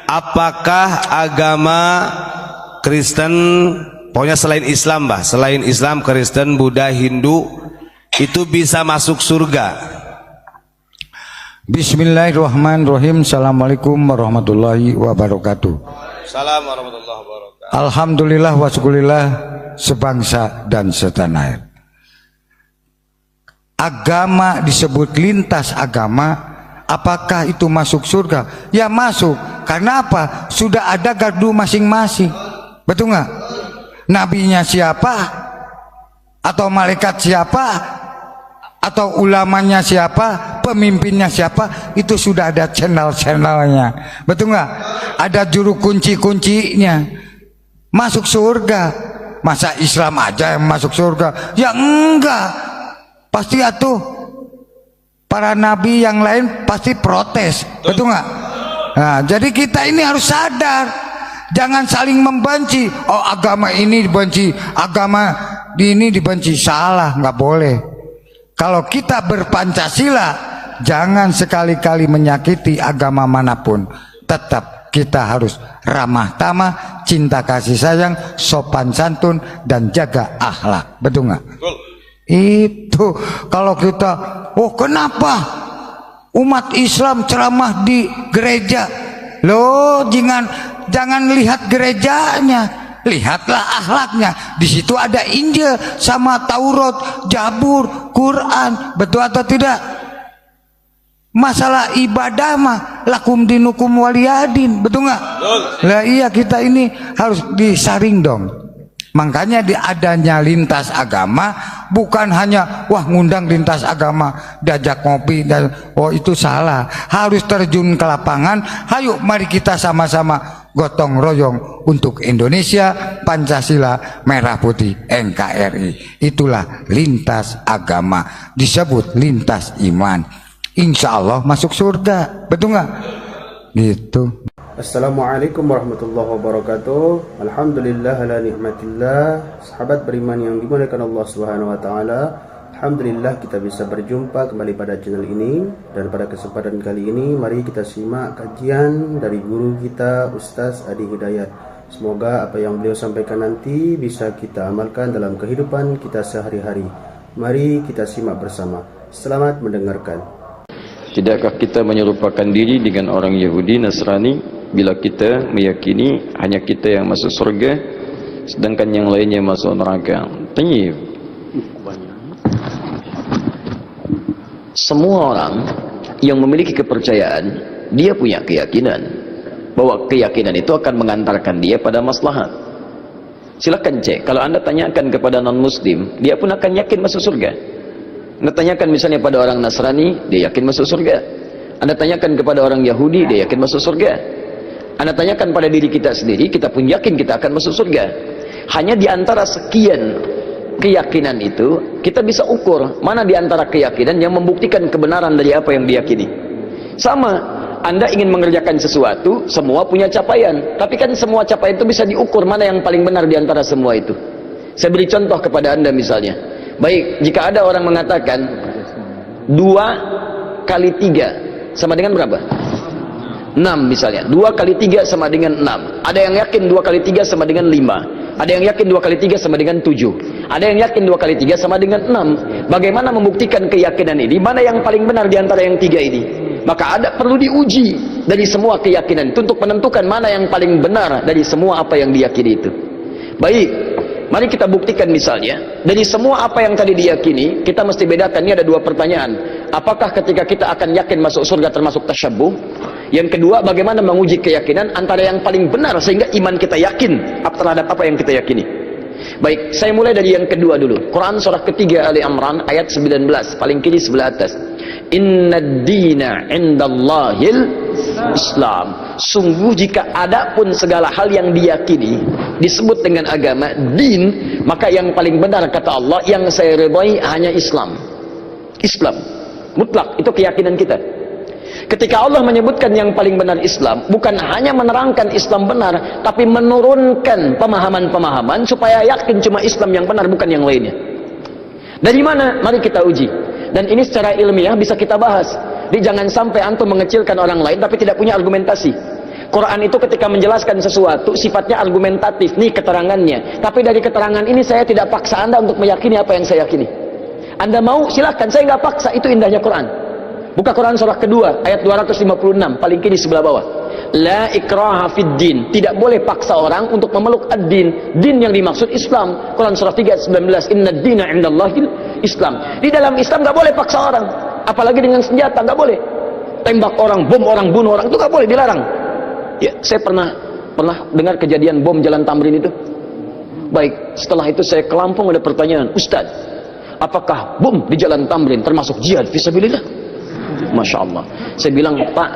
apakah agama Kristen, pokoknya selain Islam, bah, selain Islam, Kristen, Buddha, Hindu, itu bisa masuk surga? Bismillahirrahmanirrahim. Assalamualaikum warahmatullahi wabarakatuh. Assalamualaikum warahmatullahi wabarakatuh. Alhamdulillah wa syukurillah sebangsa dan setanah air. Agama disebut lintas agama, apakah itu masuk surga? Ya masuk. Karena apa? Sudah ada gardu masing-masing. Betul nggak? Nabinya siapa? Atau malaikat siapa? Atau ulamanya siapa? Pemimpinnya siapa? Itu sudah ada channel-channelnya. Betul nggak? Ada juru kunci-kuncinya. Masuk surga. Masa Islam aja yang masuk surga? Ya enggak. Pasti atuh para nabi yang lain pasti protes, betul nggak? Nah, jadi kita ini harus sadar, jangan saling membenci. Oh, agama ini dibenci, agama ini dibenci, salah, nggak boleh. Kalau kita berpancasila, jangan sekali-kali menyakiti agama manapun. Tetap kita harus ramah tamah, cinta kasih sayang, sopan santun, dan jaga akhlak, betul nggak? Itu kalau kita, oh kenapa umat Islam ceramah di gereja? Loh, jangan lihat gerejanya, lihatlah akhlaknya. Di situ ada Injil sama Taurat, Zabur, Quran, betul atau tidak? Masalah ibadah mah lakum dinukum waliyadin, betul nggak? Lah iya, kita ini harus disaring dong. Makanya adanya lintas agama bukan hanya wah ngundang lintas agama diajak ngopi dan oh itu salah. Harus terjun ke lapangan. Hayo mari kita sama-sama gotong royong untuk Indonesia, Pancasila, Merah Putih, NKRI. Itulah lintas agama, disebut lintas iman. Insya Allah masuk surga, betul nggak? Gitu. Assalamualaikum warahmatullahi wabarakatuh. Alhamdulillah ala nikmatillah. Sahabat beriman yang dimuliakan Allah Subhanahu wa taala, alhamdulillah kita bisa berjumpa kembali pada channel ini. Dan pada kesempatan kali ini mari kita simak kajian dari guru kita Ustaz Adi Hidayat. Semoga apa yang beliau sampaikan nanti bisa kita amalkan dalam kehidupan kita sehari-hari. Mari kita simak bersama. Selamat mendengarkan. Tidakkah kita menyerupakan diri dengan orang Yahudi Nasrani bila kita meyakini hanya kita yang masuk surga sedangkan yang lainnya masuk neraka? Tayyib. Semua orang yang memiliki kepercayaan, dia punya keyakinan bahwa keyakinan itu akan mengantarkan dia pada maslahat. Silakan cek, kalau Anda tanyakan kepada non-muslim, dia pun akan yakin masuk surga. Anda tanyakan misalnya pada orang Nasrani, dia yakin masuk surga. Anda tanyakan kepada orang Yahudi, dia yakin masuk surga. Anda tanyakan pada diri kita sendiri, kita pun yakin kita akan masuk surga. Hanya di antara sekian keyakinan itu, kita bisa ukur mana di antara keyakinan yang membuktikan kebenaran dari apa yang diyakini. Sama, Anda ingin mengerjakan sesuatu, semua punya capaian. Tapi kan semua capaian itu bisa diukur mana yang paling benar di antara semua itu. Saya beri contoh kepada Anda misalnya. Baik, jika ada orang mengatakan 2 kali 3 sama dengan berapa? 6 misalnya. 2 kali 3 sama dengan 6. Ada yang yakin 2 kali 3 sama dengan 5. Ada yang yakin 2 kali 3 sama dengan 7. Ada yang yakin 2 kali 3 sama dengan 6. Bagaimana membuktikan keyakinan ini? Mana yang paling benar di antara yang 3 ini? Maka perlu diuji dari semua keyakinan itu untuk menentukan mana yang paling benar dari semua apa yang diyakini itu. Baik, mari kita buktikan misalnya, dari semua apa yang tadi diyakini, kita mesti bedakan, ini ada 2 pertanyaan. Apakah ketika kita akan yakin masuk surga termasuk tasyabbuh? Yang kedua, bagaimana menguji keyakinan antara yang paling benar sehingga iman kita yakin terhadap apa yang kita yakini. Baik, saya mulai dari yang kedua dulu. Quran surah ketiga Ali Imran ayat 19, paling kiri sebelah atas. Inna dina indallahil Islam. Sungguh jika ada pun segala hal yang diyakini disebut dengan agama, din, maka yang paling benar kata Allah, yang saya ridhai hanya Islam. Islam mutlak, itu keyakinan kita. Ketika Allah menyebutkan yang paling benar Islam, bukan hanya menerangkan Islam benar, tapi menurunkan pemahaman-pemahaman supaya yakin cuma Islam yang benar, bukan yang lainnya. Dari mana? Mari kita uji. Dan ini secara ilmiah bisa kita bahas. Jadi jangan sampai antum mengecilkan orang lain tapi tidak punya argumentasi. Quran itu ketika menjelaskan sesuatu sifatnya argumentatif, nih keterangannya. Tapi dari keterangan ini saya tidak paksa Anda untuk meyakini apa yang saya yakini. Anda mau silakan, saya nggak paksa. Itu indahnya Quran. Buka Quran surah kedua ayat 256 paling kiri sebelah bawah. La ikraha fid din. Tidak boleh paksa orang untuk memeluk ad-din. Din yang dimaksud Islam. Quran surah 3 ayat 19. Inna ad-dina 'indallahil Islam. Di dalam Islam nggak boleh paksa orang. Apalagi dengan senjata, nggak boleh. Tembak orang, bom orang, bunuh orang, itu nggak boleh, dilarang. Ya, saya pernah dengar kejadian bom Jalan Tamrin itu. Baik, setelah itu saya ke Lampung, ada pertanyaan, Ustaz, apakah bom di Jalan Tamrin termasuk jihad fisabilillah? Masya Allah. Saya bilang, Pak,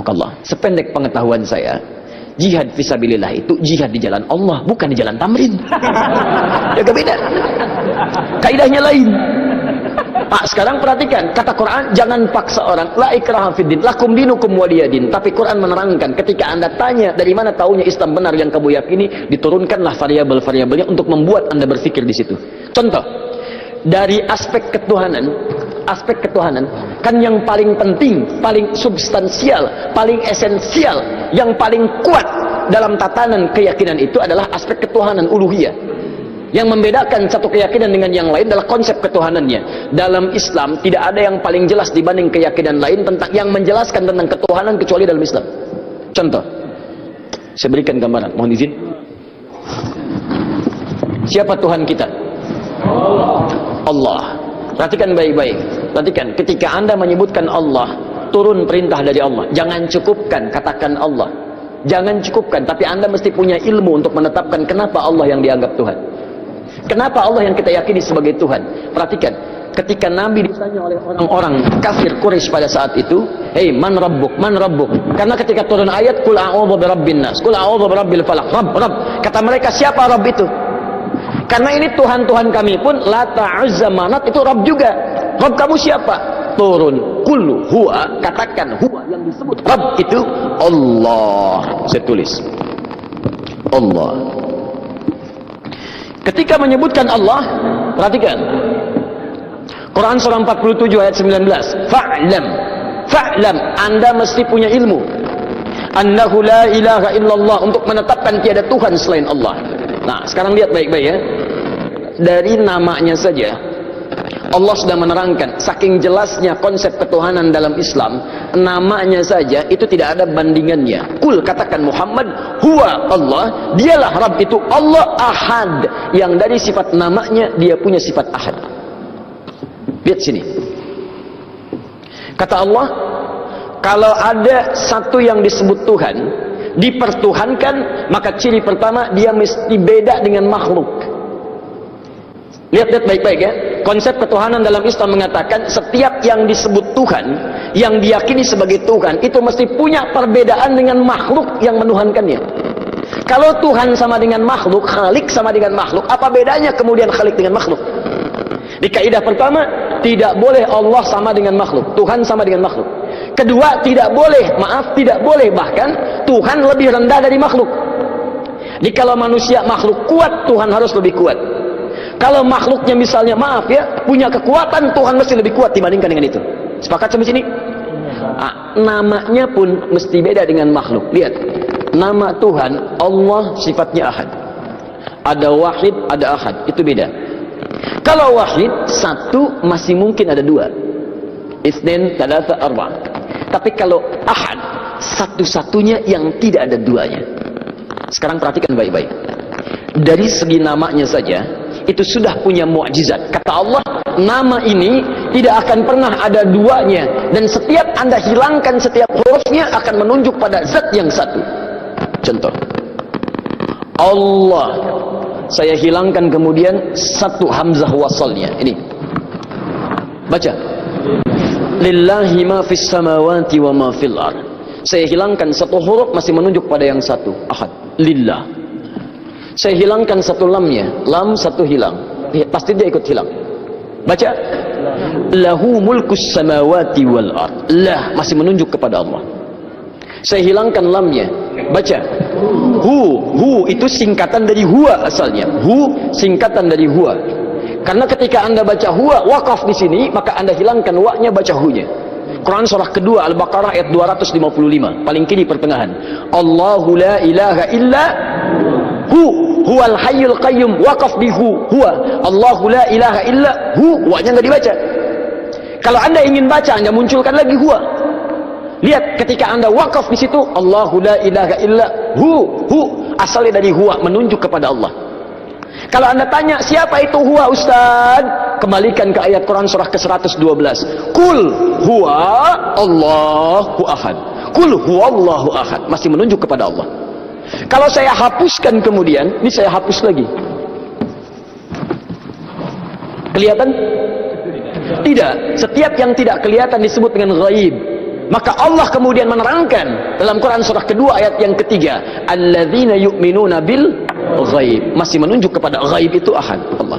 Allah, sependek pengetahuan saya, jihad fisabilillah itu jihad di jalan Allah, bukan di Jalan Tamrin. Jaga beda. Kaidahnya lain. Pak, sekarang perhatikan, kata Quran, jangan paksa orang. La ikraha fiddin, lakum dinukum waliyadin. Tapi Quran menerangkan, ketika Anda tanya dari mana taunya Islam benar yang kamu yakini, diturunkanlah variabel-variabelnya untuk membuat Anda berpikir di situ. Contoh, dari aspek ketuhanan, kan yang paling penting, paling substansial, paling esensial, yang paling kuat dalam tatanan keyakinan itu adalah aspek ketuhanan uluhiyah. Yang membedakan satu keyakinan dengan yang lain adalah konsep ketuhanannya. Dalam Islam tidak ada yang paling jelas dibanding keyakinan lain tentang yang menjelaskan tentang ketuhanan kecuali dalam Islam. Contoh, saya berikan gambaran, mohon izin. Siapa Tuhan kita? Allah. Perhatikan baik-baik. Perhatikan, ketika Anda menyebutkan Allah, turun perintah dari Allah. Jangan cukupkan katakan Allah. Jangan cukupkan, tapi Anda mesti punya ilmu untuk menetapkan kenapa Allah yang dianggap Tuhan. Kenapa Allah yang kita yakini sebagai Tuhan? Perhatikan, ketika Nabi ditanya oleh orang-orang kafir Quraisy pada saat itu, "Hei, man rabbuk? Man rabbuk?" Karena ketika turun ayat, "Qul a'udzu birabbin nas, qul a'udzu birabbil falaq." Rabb. Kata mereka, siapa Rabb itu? Karena ini Tuhan-Tuhan kami pun, Lata, Uzza, Manat itu Rabb juga. Rabb kamu siapa? Turun, qul huwa, katakan huwa yang disebut Rabb itu Allah. Saya tulis Allah. Ketika menyebutkan Allah, perhatikan Quran surah 47 ayat 19. Fa'lam, Anda mesti punya ilmu. Annahu la ilaha illallah, untuk menetapkan tiada Tuhan selain Allah. Nah, sekarang lihat baik-baik ya. Dari namanya saja Allah sudah menerangkan, saking jelasnya konsep ketuhanan dalam Islam, namanya saja itu tidak ada bandingannya. Kul, katakan Muhammad, huwa Allah, dialah Rabb itu Allah Ahad, yang dari sifat namanya dia punya sifat Ahad. Lihat sini. Kata Allah, kalau ada satu yang disebut Tuhan, dipertuhankan, maka ciri pertama dia mesti beda dengan makhluk. Lihat baik-baik ya. Konsep ketuhanan dalam Islam mengatakan setiap yang disebut Tuhan, yang diyakini sebagai Tuhan, itu mesti punya perbedaan dengan makhluk yang menuhankannya. Kalau Tuhan sama dengan makhluk, Khalik sama dengan makhluk, apa bedanya kemudian Khalik dengan makhluk? Di kaidah pertama, tidak boleh Allah sama dengan makhluk, Tuhan sama dengan makhluk. Kedua, tidak boleh bahkan Tuhan lebih rendah dari makhluk. Jadi kalau manusia makhluk kuat, Tuhan harus lebih kuat. Kalau makhluknya misalnya, maaf ya, punya kekuatan, Tuhan mesti lebih kuat dibandingkan dengan itu. Sepakat sampai sini? Nah, namanya pun mesti beda dengan makhluk. Lihat, nama Tuhan Allah sifatnya Ahad. Ada Wahid, ada Ahad, itu beda. Kalau Wahid, satu masih mungkin ada dua. Itsnain, tsalatsa, arba'. Tapi kalau Ahad, satu-satunya yang tidak ada duanya. Sekarang perhatikan baik-baik. Dari segi namanya saja, itu sudah punya mukjizat. Kata Allah, nama ini tidak akan pernah ada duanya, dan setiap Anda hilangkan setiap hurufnya akan menunjuk pada zat yang satu. Contoh, Allah, saya hilangkan kemudian satu hamzah wasalnya. Ini baca, lillahi ma fis samawati wa ma fil ard. Saya hilangkan satu huruf, masih menunjuk pada yang satu, Ahad, lillah. Saya hilangkan satu lamnya, lam satu hilang, pasti dia ikut hilang. Baca, lahu mulkus samawati wal ard. Lah masih menunjuk kepada Allah. Saya hilangkan lamnya, baca, hu itu singkatan dari huwa asalnya. Hu singkatan dari huwa. Karena ketika Anda baca huwa wakaf di sini, maka Anda hilangkan wa-nya, baca hu-nya. Quran surah kedua Al-Baqarah ayat 255, paling kiri pertengahan. Allahu la ilaha illa huwal hayyul qayyum, waqaf di huwa. Allahu la ilaha illa huwa-nya enggak dibaca. Kalau Anda ingin baca, Anda munculkan lagi huwa. Lihat ketika Anda wakaf di situ, Allahu la ilaha illa asalnya dari huwa, menunjuk kepada Allah. Kalau Anda tanya siapa itu huwa Ustaz, kembalikan ke ayat Quran surah ke-112. Kul huwa Allahu ahad. Kul huwa Allahu ahad, masih menunjuk kepada Allah. Kalau saya hapuskan kemudian, ini saya hapus lagi. Kelihatan? Tidak. Setiap yang tidak kelihatan disebut dengan ghaib. Maka Allah kemudian menerangkan dalam Quran surah kedua ayat yang ketiga, alladzina yu'minuna bil ghaib, masih menunjuk kepada ghaib itu ahad, Allah.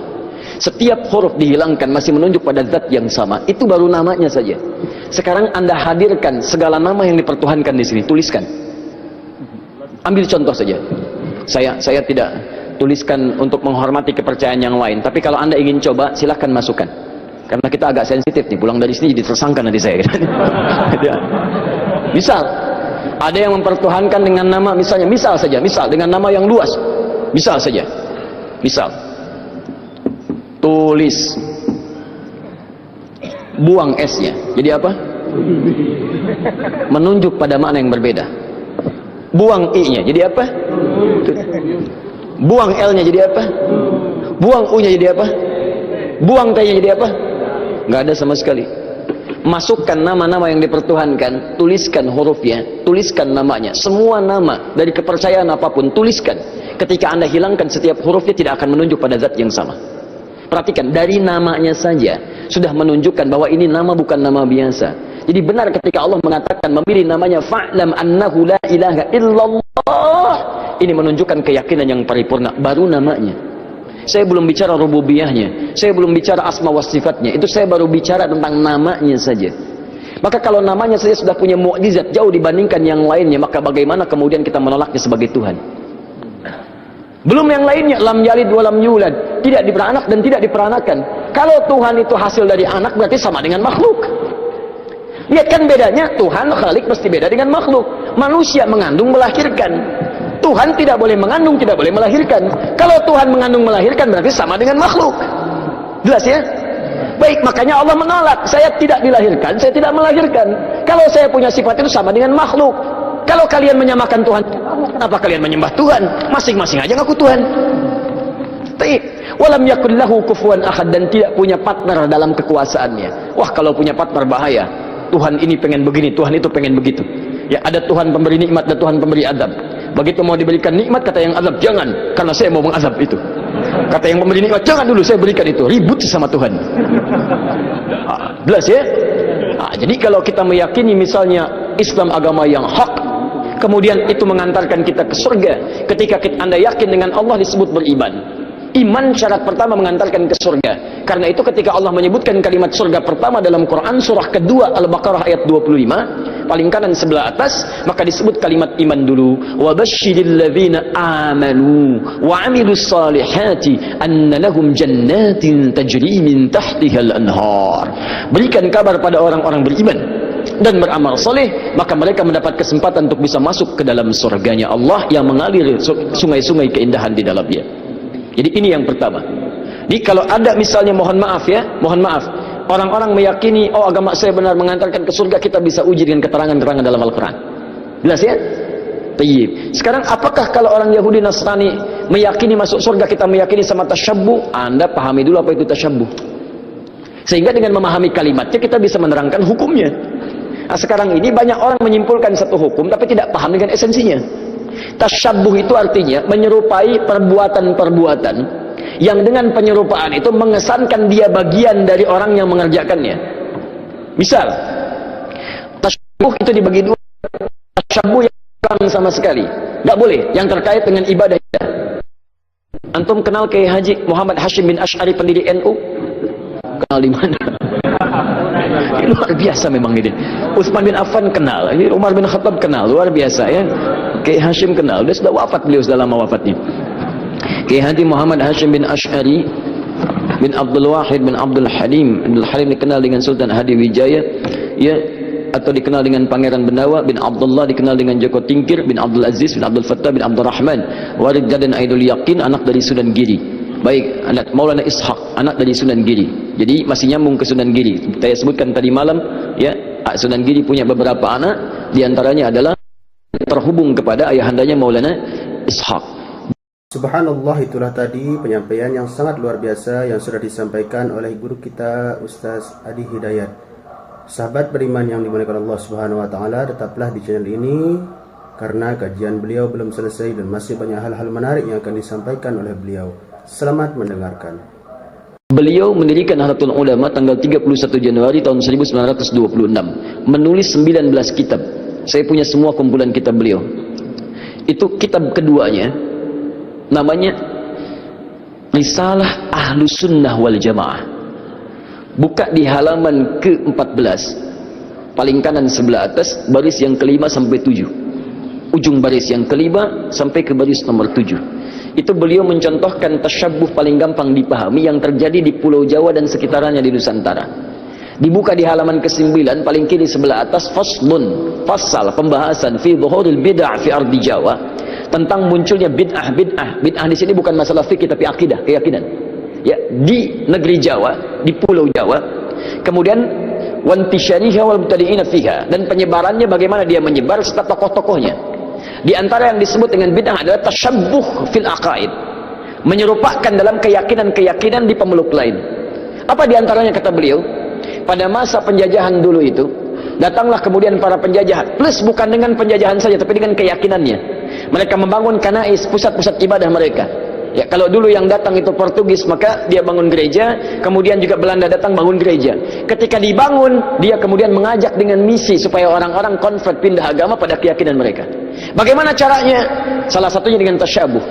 Setiap huruf dihilangkan masih menunjuk pada zat yang sama. Itu baru namanya saja. Sekarang Anda hadirkan segala nama yang dipertuhankan di sini, tuliskan. Ambil contoh saja. Saya tidak tuliskan untuk menghormati kepercayaan yang lain, tapi kalau Anda ingin coba silahkan masukkan. Karena kita agak sensitif nih, pulang dari sini jadi tersangka nanti saya. Misal ada yang mempertuhankan dengan nama, misalnya misal dengan nama yang luas, misal tulis buang S-nya jadi apa? Menunjuk pada makna yang berbeda. Buang I-nya jadi apa? Buang L-nya jadi apa? Buang U-nya jadi apa? Buang T-nya jadi apa? Nggak ada sama sekali. Masukkan nama-nama yang dipertuhankan, tuliskan hurufnya, tuliskan namanya. Semua nama dari kepercayaan apapun tuliskan. Ketika Anda hilangkan setiap hurufnya, tidak akan menunjuk pada zat yang sama. Perhatikan, dari namanya saja sudah menunjukkan bahwa ini nama bukan nama biasa. Jadi benar ketika Allah mengatakan memilih namanya fa'lam annahu la ilaha illallah, ini menunjukkan keyakinan yang paripurna. Baru namanya. Saya belum bicara rububiyahnya, saya belum bicara asma wa sifatnya, itu saya baru bicara tentang namanya saja. Maka kalau namanya saja sudah punya mukjizat jauh dibandingkan yang lainnya, maka bagaimana kemudian kita menolaknya sebagai Tuhan? Belum yang lainnya, lam yalid wa lam yulad, tidak diperanak dan tidak diperanakan. Kalau Tuhan itu hasil dari anak, berarti sama dengan makhluk. Lihat kan bedanya, Tuhan Khalik mesti beda dengan makhluk. Manusia mengandung melahirkan, Tuhan tidak boleh mengandung, tidak boleh melahirkan. Kalau Tuhan mengandung melahirkan berarti sama dengan makhluk. Jelas ya? Baik, makanya Allah menolak. Saya tidak dilahirkan, saya tidak melahirkan. Kalau saya punya sifat itu sama dengan makhluk. Kalau kalian menyamakan Tuhan, kenapa kalian menyembah Tuhan? Masing-masing aja ngaku Tuhan. Baik. Walam yakul lahu kufuwan ahad, dan tidak punya partner dalam kekuasaannya. Wah, kalau punya partner bahaya. Tuhan ini pengen begini, Tuhan itu pengen begitu. Ya, ada Tuhan pemberi nikmat dan Tuhan pemberi azab. Begitu mau diberikan nikmat, kata yang azab, jangan, karena saya mau mengazab itu. Kata yang pemberi nikmat, jangan dulu, saya berikan itu. Ribut sama Tuhan. Jelas ya? Jadi kalau kita meyakini misalnya Islam agama yang hak, kemudian itu mengantarkan kita ke surga. Ketika Anda yakin dengan Allah disebut beriman. Iman syarat pertama mengantarkan ke surga. Karena itu ketika Allah menyebutkan kalimat surga pertama dalam Quran surah kedua Al-Baqarah ayat 25, paling kanan sebelah atas, maka disebut kalimat iman dulu. Wa basyiril ladzina amanu wa 'amilus salihati anna lahum jannatin tajri min tahtihal anhar. Berikan kabar pada orang-orang beriman dan beramal soleh, maka mereka mendapat kesempatan untuk bisa masuk ke dalam surganya Allah yang mengalir sungai-sungai keindahan di dalamnya. Jadi ini yang pertama. Jadi kalau ada misalnya, mohon maaf, orang-orang meyakini, oh agama saya benar mengantarkan ke surga, kita bisa uji dengan keterangan-keterangan dalam Al-Quran. Jelas ya? Tayyib. Sekarang apakah kalau orang Yahudi Nasrani meyakini masuk surga, kita meyakini sama tasyabbuh? Anda pahami dulu apa itu tasyabbuh. Sehingga dengan memahami kalimatnya kita bisa menerangkan hukumnya. Nah, sekarang ini banyak orang menyimpulkan satu hukum tapi tidak paham dengan esensinya. Tasyabbuh itu artinya menyerupai perbuatan-perbuatan yang dengan penyerupaan itu mengesankan dia bagian dari orang yang mengerjakannya. Misal, tasyabbuh itu dibagi dua. Tasyabbuh yang bukan sama sekali, nggak boleh, yang terkait dengan ibadah. Antum kenal Kiai Haji Muhammad Hashim bin Asy'ari pendiri NU? Kenal di mana? Luar biasa memang ini. Utsman bin Affan kenal, ini Umar bin Khattab kenal, luar biasa ya. Kiai Hashim kenal, dia sudah wafat, beliau sudah lama wafatnya. Kiai Haji Muhammad Hashim bin Asy'ari bin Abdul Wahid bin Abdul Halim dikenal dengan Sultan Hadi Wijaya. Ya, atau dikenal dengan Pangeran Benawa bin Abdullah, dikenal dengan Joko Tingkir bin Abdul Aziz bin Abdul Fattah bin Abdul Rahman, Warid Jadan Aidul Yakin, anak dari Sunan Giri. Baik, anak Maulana Ishaq, anak dari Sunan Giri. Jadi masih nyambung ke Sunan Giri. Saya sebutkan tadi malam, ya, Sunan Giri punya beberapa anak, diantaranya adalah terhubung kepada ayahandanya Maulana Ishaq. Subhanallah, itulah tadi penyampaian yang sangat luar biasa yang sudah disampaikan oleh guru kita Ustaz Adi Hidayat. Sahabat beriman yang dimuliakan Allah Subhanahu wa taala, tetaplah di channel ini karena kajian beliau belum selesai dan masih banyak hal-hal menarik yang akan disampaikan oleh beliau. Selamat mendengarkan. Beliau mendirikan Nahdlatul Ulama tanggal 31 Januari tahun 1926, menulis 19 kitab. Saya punya semua kumpulan kitab beliau. Itu kitab keduanya namanya Risalah Ahlus Sunnah wal Jamaah. Buka di halaman ke-14, paling kanan sebelah atas, baris yang kelima sampai 7, ujung baris yang kelima sampai ke baris nomor 7. Itu beliau mencontohkan tasyabbuh paling gampang dipahami yang terjadi di Pulau Jawa dan sekitarnya di Nusantara. Dibuka di halaman ke-9, paling kiri sebelah atas, faslun, fasal pembahasan fi dhuhuril bid'ah fi ardi Jawa, tentang munculnya bid'ah. Bid'ah di sini bukan masalah fikih tapi akidah, keyakinan. Ya, di negeri Jawa, di Pulau Jawa. Kemudian wantisyariha wal mubtadi'ina fiha, dan penyebarannya bagaimana dia menyebar serta tokoh-tokohnya. Di antara yang disebut dengan bid'ah adalah tasyabbuh fil aqaid, menyerupakan dalam keyakinan-keyakinan di pemeluk lain. Apa di antaranya kata beliau? Pada masa penjajahan dulu itu, datanglah kemudian para penjajah, plus bukan dengan penjajahan saja tapi dengan keyakinannya. Mereka membangun kanais, pusat-pusat ibadah mereka. Ya, kalau dulu yang datang itu Portugis, maka dia bangun gereja, kemudian juga Belanda datang bangun gereja. Ketika dibangun, dia kemudian mengajak dengan misi supaya orang-orang convert, pindah agama pada keyakinan mereka. Bagaimana caranya? Salah satunya dengan tasyabuh.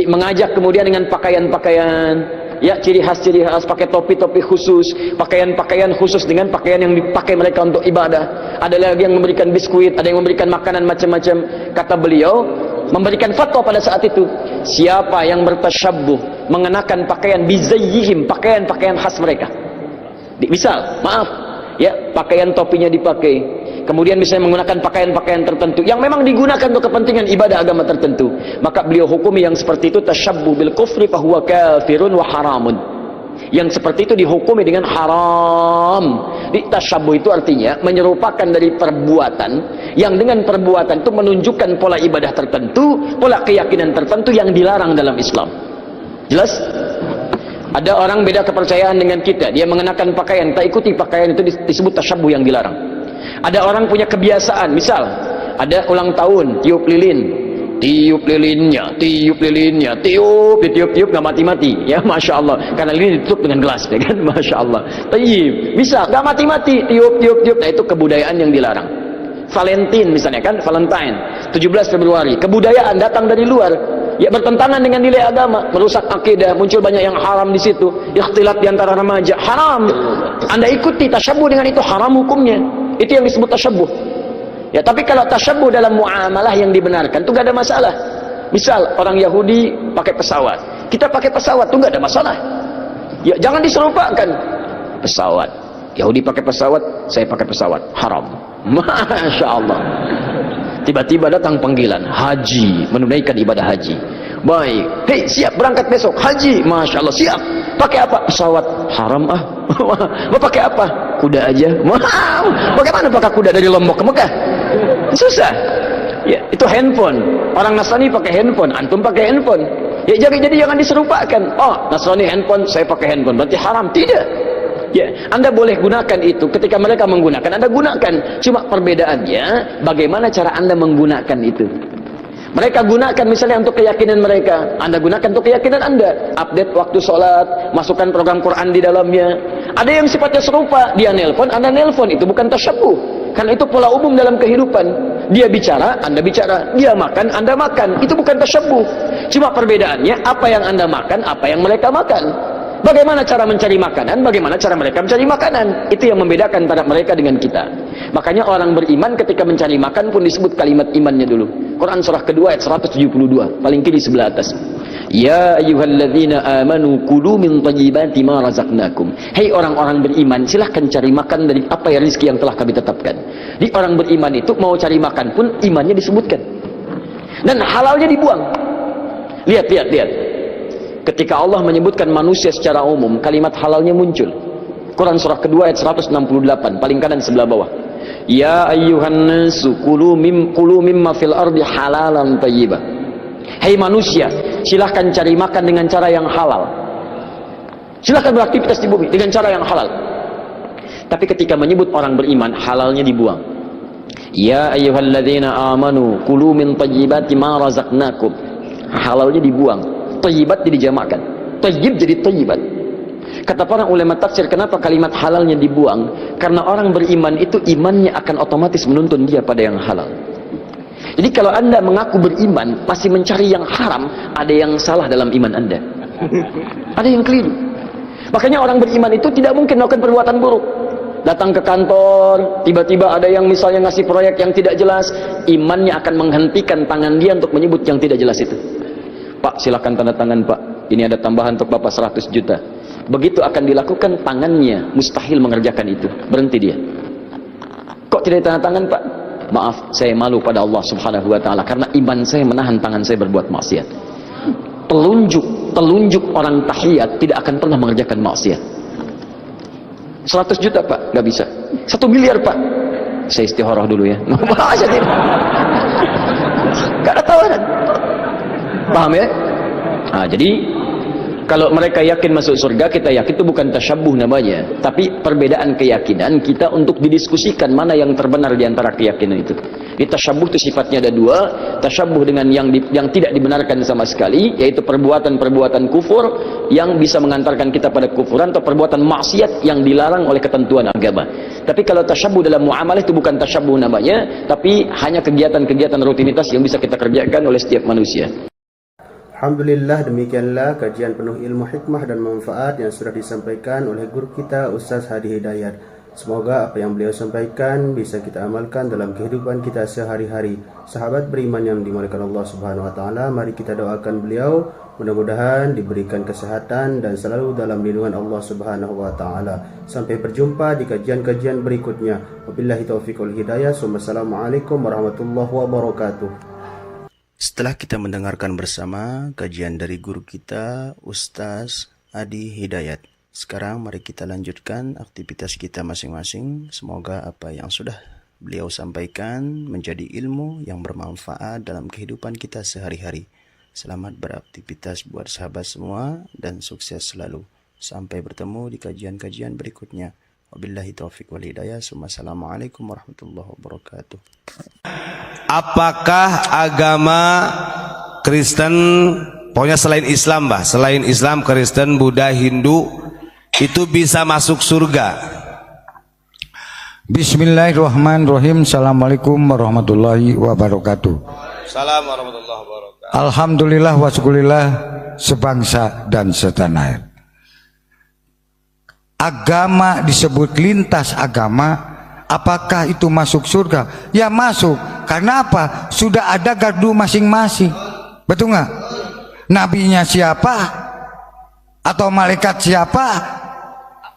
Mengajak kemudian dengan pakaian-pakaian, ya, ciri khas pakai topi-topi khusus, pakaian-pakaian khusus dengan pakaian yang dipakai mereka untuk ibadah. Ada lagi yang memberikan biskuit, ada yang memberikan makanan macam-macam. Kata beliau, memberikan fatwa pada saat itu, siapa yang bertasyabbuh mengenakan pakaian bizayyihim, pakaian-pakaian khas mereka. Misal, maaf, ya, pakaian topinya dipakai, kemudian misalnya menggunakan pakaian-pakaian tertentu yang memang digunakan untuk kepentingan ibadah agama tertentu, maka beliau hukumi yang seperti itu tasyabbuh bil kufri fahuwa kafirun wa haramun. Yang seperti itu dihukumi dengan haram. Tasyabbuh itu artinya menyerupakan dari perbuatan yang dengan perbuatan itu menunjukkan pola ibadah tertentu, pola keyakinan tertentu yang dilarang dalam Islam. Jelas? Ada orang beda kepercayaan dengan kita, dia mengenakan pakaian, tak ikuti pakaian itu disebut tasyabbuh yang dilarang. Ada orang punya kebiasaan, misal ada ulang tahun, tiup lilin, tiup lilinnya, tiup nggak mati-mati, ya, masya Allah, karena lilin ditutup dengan gelas, ya kan, masya Allah. Tayyib, bisa nggak mati-mati, tiup, nah itu kebudayaan yang dilarang. Valentine misalnya kan, Valentine, 17 Februari, kebudayaan datang dari luar, ya, bertentangan dengan nilai agama, merusak akidah, muncul banyak yang haram di situ, ikhtilat di antara remaja, haram. Anda ikuti tasyabbuh dengan itu, haram hukumnya. Itu yang disebut tasyabbuh. Ya, tapi kalau tasyabbuh dalam muamalah yang dibenarkan itu gak ada masalah. Misal orang Yahudi pakai pesawat, kita pakai pesawat itu gak ada masalah. Ya, jangan diserupakan. Pesawat, Yahudi pakai pesawat, saya pakai pesawat, haram. Masya Allah. Tiba-tiba datang panggilan haji, menunaikan ibadah haji. Baik, hei, siap berangkat besok haji, masya Allah, siap. Pakai apa? Pesawat, haram ah. Mau pakai apa? Kuda aja. Wow, bagaimana pakai kuda dari Lombok ke Mekah? Susah. Ya, itu handphone. Orang Nasrani pakai handphone, antum pakai handphone. Ya, jadi jangan diserupakan. Oh, Nasrani handphone, saya pakai handphone, berarti haram. Tidak. Ya, Anda boleh gunakan itu ketika mereka menggunakan, Anda gunakan. Cuma perbedaannya bagaimana cara Anda menggunakan itu. Mereka gunakan misalnya untuk keyakinan mereka, Anda gunakan untuk keyakinan Anda. Update waktu sholat, masukkan program Quran di dalamnya. Ada yang sifatnya serupa, dia nelpon, Anda nelpon, itu bukan tasyabbuh. Karena itu pola umum dalam kehidupan. Dia bicara, Anda bicara. Dia makan, Anda makan. Itu bukan tasyabbuh. Cuma perbedaannya apa yang Anda makan, apa yang mereka makan. Bagaimana cara mencari makanan, bagaimana cara mereka mencari makanan. Itu yang membedakan antara mereka dengan kita. Makanya orang beriman ketika mencari makan pun disebut kalimat imannya dulu. Quran surah kedua ayat 172, paling kiri sebelah atas. Ya ayyuhalladzina amanu kulu min thayyibati ma razaqnakum. Hei orang-orang beriman, silahkan cari makan dari apa ya rezeki yang telah kami tetapkan. Di orang beriman itu mau cari makan pun imannya disebutkan. Dan halalnya dibuang. Lihat. Ketika Allah menyebutkan manusia secara umum, kalimat halalnya muncul. Quran surah kedua ayat 168, paling kanan sebelah bawah. Ya ayyuhan nasu kulu mimma fil ardi halalan thayyibah. Hei manusia, silahkan cari makan dengan cara yang halal. Silahkan beraktivitas di bumi dengan cara yang halal. Tapi ketika menyebut orang beriman, halalnya dibuang. Ya ayyuhalladzina amanu kulu min thayyibati ma razaqnakum. Halalnya dibuang. Thayyibat jadi dijamakkan. Thayyib jadi thayyibat. Kata para ulama tafsir, kenapa kalimat halalnya dibuang? Karena orang beriman itu imannya akan otomatis menuntun dia pada yang halal. Jadi kalau anda mengaku beriman masih mencari yang haram, ada yang salah dalam iman anda. Ada yang keliru. Makanya orang beriman itu tidak mungkin melakukan perbuatan buruk. Datang ke kantor, tiba-tiba ada yang misalnya ngasih proyek yang tidak jelas, imannya akan menghentikan tangan dia untuk menyebut yang tidak jelas itu. Pak, silakan tanda tangan Pak. Ini ada tambahan untuk Bapak 100 juta. Begitu akan dilakukan, tangannya mustahil mengerjakan itu. Berhenti dia. Kok tidak tanda tangan Pak? Maaf, saya malu pada Allah subhanahu wa ta'ala. Karena iman saya menahan tangan saya berbuat maksiat. Telunjuk orang tahiyat tidak akan pernah mengerjakan maksiat. 100 juta Pak, gak bisa. 1 miliar Pak, saya istikharah dulu ya. Gak ada tawaran. Paham ya? Nah, jadi kalau mereka yakin masuk surga, kita yakin itu bukan tasyabbuh namanya, tapi perbedaan keyakinan kita untuk didiskusikan mana yang terbenar di antara keyakinan itu. Di tasyabbuh itu sifatnya ada dua, tasyabbuh dengan yang tidak dibenarkan sama sekali, yaitu perbuatan-perbuatan kufur yang bisa mengantarkan kita pada kufuran, atau perbuatan maksiat yang dilarang oleh ketentuan agama. Tapi kalau tasyabbuh dalam muamalah itu bukan tasyabbuh namanya, tapi hanya kegiatan-kegiatan rutinitas yang bisa kita kerjakan oleh setiap manusia. Alhamdulillah, demikianlah kajian penuh ilmu, hikmah dan manfaat yang sudah disampaikan oleh guru kita Ustaz Hadi Hidayat. Semoga apa yang beliau sampaikan bisa kita amalkan dalam kehidupan kita sehari-hari. Sahabat beriman yang dimuliakan Allah Subhanahu wa taala, mari kita doakan beliau mudah-mudahan diberikan kesehatan dan selalu dalam lindungan Allah Subhanahu wa taala. Sampai berjumpa di kajian-kajian berikutnya. Wabillahi taufiq wal hidayah. Wassalamualaikum warahmatullahi wabarakatuh. Setelah kita mendengarkan bersama kajian dari guru kita Ustaz Hadi Hidayat, sekarang mari kita lanjutkan aktivitas kita masing-masing. Semoga apa yang sudah beliau sampaikan menjadi ilmu yang bermanfaat dalam kehidupan kita sehari-hari. Selamat beraktivitas buat sahabat semua dan sukses selalu. Sampai bertemu di kajian-kajian berikutnya. Wabillahi taufiq wal hidayah. Assalamualaikum warahmatullahi wabarakatuh. Apakah agama Kristen, pokoknya selain Islam selain Islam, Kristen, Buddha, Hindu itu bisa masuk surga? Bismillahirrahmanirrahim. Assalamualaikum warahmatullahi wabarakatuh. Assalamualaikum warahmatullahi wabarakatuh. Alhamdulillah wa syukurillah sebangsa dan setanah air. Agama disebut lintas agama, apakah itu masuk surga? Ya masuk. Karena apa? Sudah ada gardu masing-masing. Betul nggak? Nabinya siapa? Atau malaikat siapa?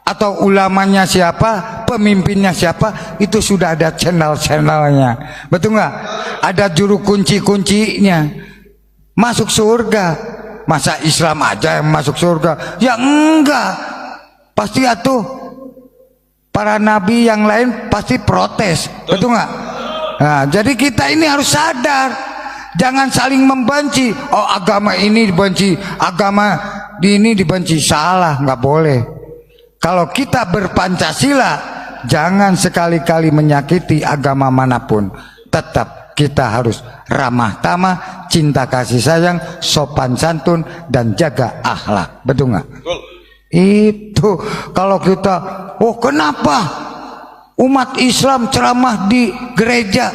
Atau ulamanya siapa? Pemimpinnya siapa? Itu sudah ada channel-channelnya. Betul nggak? Ada juru kunci-kuncinya. Masuk surga. Masa Islam aja yang masuk surga? Ya enggak. Pasti atuh para nabi yang lain pasti protes, betul nggak? Nah, jadi kita ini harus sadar, jangan saling membenci. Oh, agama ini dibenci, agama ini dibenci, salah, nggak boleh. Kalau kita berpancasila, jangan sekali-kali menyakiti agama manapun. Tetap kita harus ramah tamah, cinta kasih sayang, sopan santun dan jaga akhlak, betul nggak? Itu kalau kita, oh kenapa umat Islam ceramah di gereja?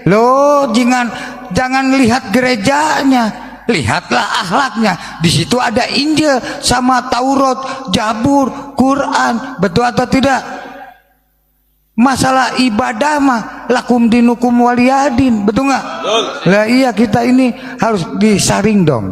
Loh, jangan lihat gerejanya, lihatlah akhlaknya. Di situ ada Injil sama Taurat, Zabur, Quran, betul atau tidak? Masalah ibadah mah lakum dinukum waliyadin, betul nggak? Lah iya, kita ini harus disaring dong.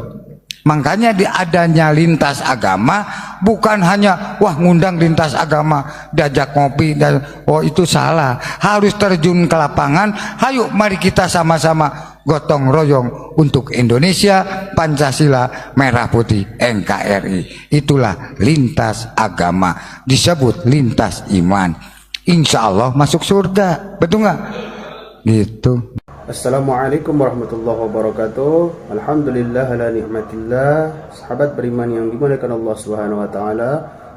Makanya di adanya lintas agama bukan hanya wah ngundang lintas agama diajak ngopi dan oh itu salah. Harus terjun ke lapangan. Hayo mari kita sama-sama gotong royong untuk Indonesia, Pancasila, Merah Putih, NKRI. Itulah lintas agama, disebut lintas iman. Insya Allah masuk surga, betul nggak? Gitu. Assalamualaikum warahmatullahi wabarakatuh. Alhamdulillah ala ni'matillah. Sahabat beriman yang dimuliakan Allah Subhanahu wa taala,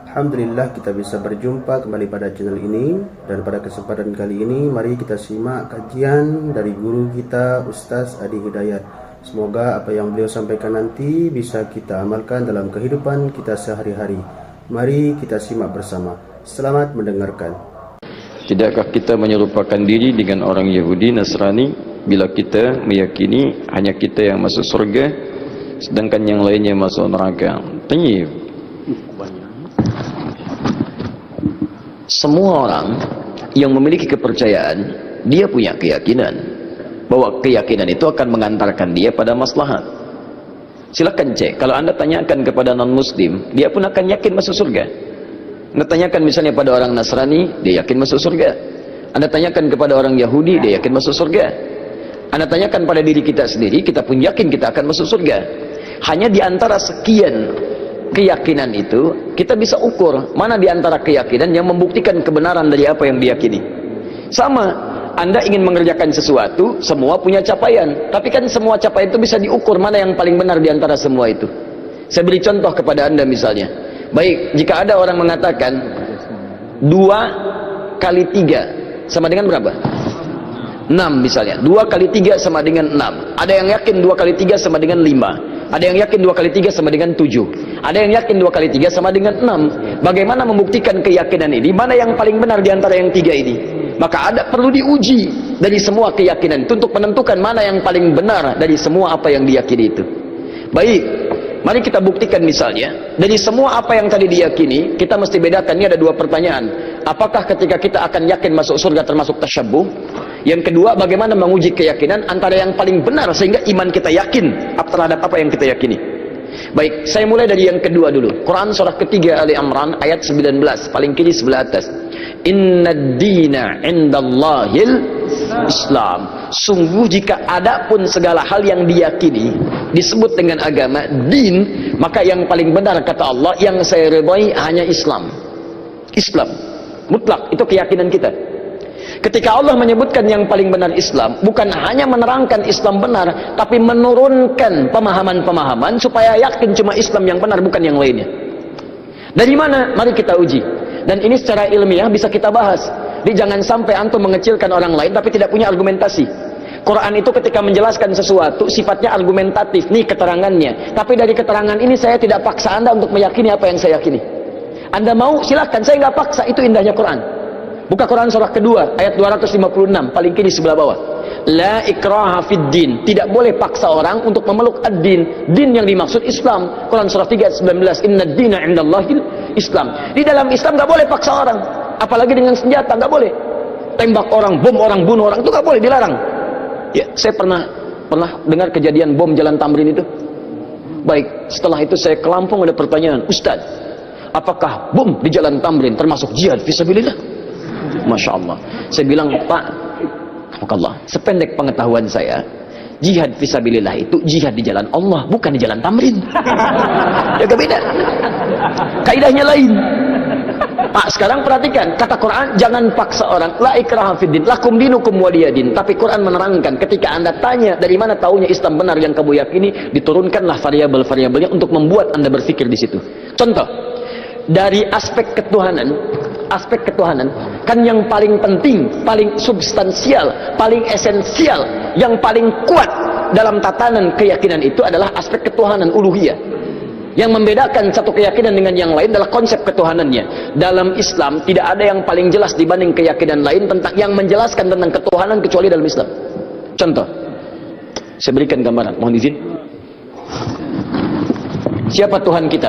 alhamdulillah kita bisa berjumpa kembali pada channel ini. Dan pada kesempatan kali ini mari kita simak kajian dari guru kita Ustaz Adi Hidayat. Semoga apa yang beliau sampaikan nanti bisa kita amalkan dalam kehidupan kita sehari-hari. Mari kita simak bersama. Selamat mendengarkan. Tidakkah kita menyerupakan diri dengan orang Yahudi Nasrani bila kita meyakini hanya kita yang masuk surga sedangkan yang lainnya masuk neraka? Tayyib. Semua orang yang memiliki kepercayaan, dia punya keyakinan bahwa keyakinan itu akan mengantarkan dia pada maslahat. Silakan cek, kalau Anda tanyakan kepada non-muslim, dia pun akan yakin masuk surga. Anda tanyakan misalnya pada orang Nasrani, dia yakin masuk surga. Anda tanyakan kepada orang Yahudi, dia yakin masuk surga. Anda tanyakan pada diri kita sendiri, kita pun yakin kita akan masuk surga. Hanya di antara sekian keyakinan itu, kita bisa ukur mana di antara keyakinan yang membuktikan kebenaran dari apa yang diyakini. Sama, Anda ingin mengerjakan sesuatu, semua punya capaian. Tapi kan semua capaian itu bisa diukur mana yang paling benar di antara semua itu. Saya beri contoh kepada Anda misalnya. Baik, jika ada orang mengatakan 2 kali 3 sama dengan berapa? 6 misalnya. 2 kali 3 sama dengan 6. Ada yang yakin 2 kali 3 sama dengan 5. Ada yang yakin 2 kali 3 sama dengan 7. Ada yang yakin 2 kali 3 sama dengan 6. Bagaimana membuktikan keyakinan ini? Mana yang paling benar di antara yang 3 ini? Maka ada perlu diuji dari semua keyakinan itu untuk menentukan mana yang paling benar dari semua apa yang diyakini itu. Baik, mari kita buktikan misalnya dari semua apa yang tadi diyakini, kita mesti bedakan. Ini ada 2 pertanyaan. Apakah ketika kita akan yakin masuk surga termasuk tasyabbuh? Yang kedua, bagaimana menguji keyakinan antara yang paling benar sehingga iman kita yakin terhadap apa yang kita yakini. Baik, saya mulai dari yang kedua dulu. Quran surah ketiga Ali Imran ayat 19, paling kiri sebelah atas. Innad dina indallahil Islam. Sungguh jika ada pun segala hal yang diyakini disebut dengan agama, din, maka yang paling benar kata Allah, yang saya ridhai hanya Islam. Islam mutlak, itu keyakinan kita. Ketika Allah menyebutkan yang paling benar Islam, bukan hanya menerangkan Islam benar, tapi menurunkan pemahaman-pemahaman supaya yakin cuma Islam yang benar, bukan yang lainnya. Dari mana? Mari kita uji. Dan ini secara ilmiah bisa kita bahas. Jadi jangan sampai antum mengecilkan orang lain tapi tidak punya argumentasi. Quran itu ketika menjelaskan sesuatu sifatnya argumentatif. Nih keterangannya. Tapi dari keterangan ini saya tidak paksa Anda untuk meyakini apa yang saya yakini. Anda mau silakan, saya nggak paksa. Itu indahnya Quran. Buka Quran surah kedua ayat 256 paling kiri sebelah bawah. La ikraha fid din. Tidak boleh paksa orang untuk memeluk ad-din. Din yang dimaksud Islam. Quran surah 3 ayat 19. Innad dina indallahil Islam. Di dalam Islam nggak boleh paksa orang. Apalagi dengan senjata, nggak boleh. Tembak orang, bom orang, bunuh orang, itu nggak boleh, dilarang. Ya, saya pernah dengar kejadian bom Jalan Tamrin itu. Baik, setelah itu saya ke Lampung, ada pertanyaan, Ustaz, apakah bom di Jalan Tamrin termasuk jihad fisabilillah? Masya Allah. Saya bilang, Pak, Allah, sependek pengetahuan saya, jihad fisabilillah itu jihad di jalan Allah, bukan di Jalan Tamrin. Ya beda. Kaidahnya lain. Pak, sekarang perhatikan, kata Quran, jangan paksa orang. La ikraha fiddin, lakum dinukum waliyadin. Tapi Quran menerangkan, ketika Anda tanya dari mana taunya Islam benar yang kamu yakini, diturunkanlah variabel-variabelnya untuk membuat Anda berpikir di situ. Contoh, dari aspek ketuhanan kan yang paling penting, paling substansial, paling esensial, yang paling kuat dalam tatanan keyakinan itu adalah aspek ketuhanan, uluhiyah. Yang membedakan satu keyakinan dengan yang lain adalah konsep ketuhanannya. Dalam Islam tidak ada yang paling jelas dibanding keyakinan lain tentang yang menjelaskan tentang ketuhanan kecuali dalam Islam. Contoh, saya berikan gambaran, mohon izin. Siapa Tuhan kita?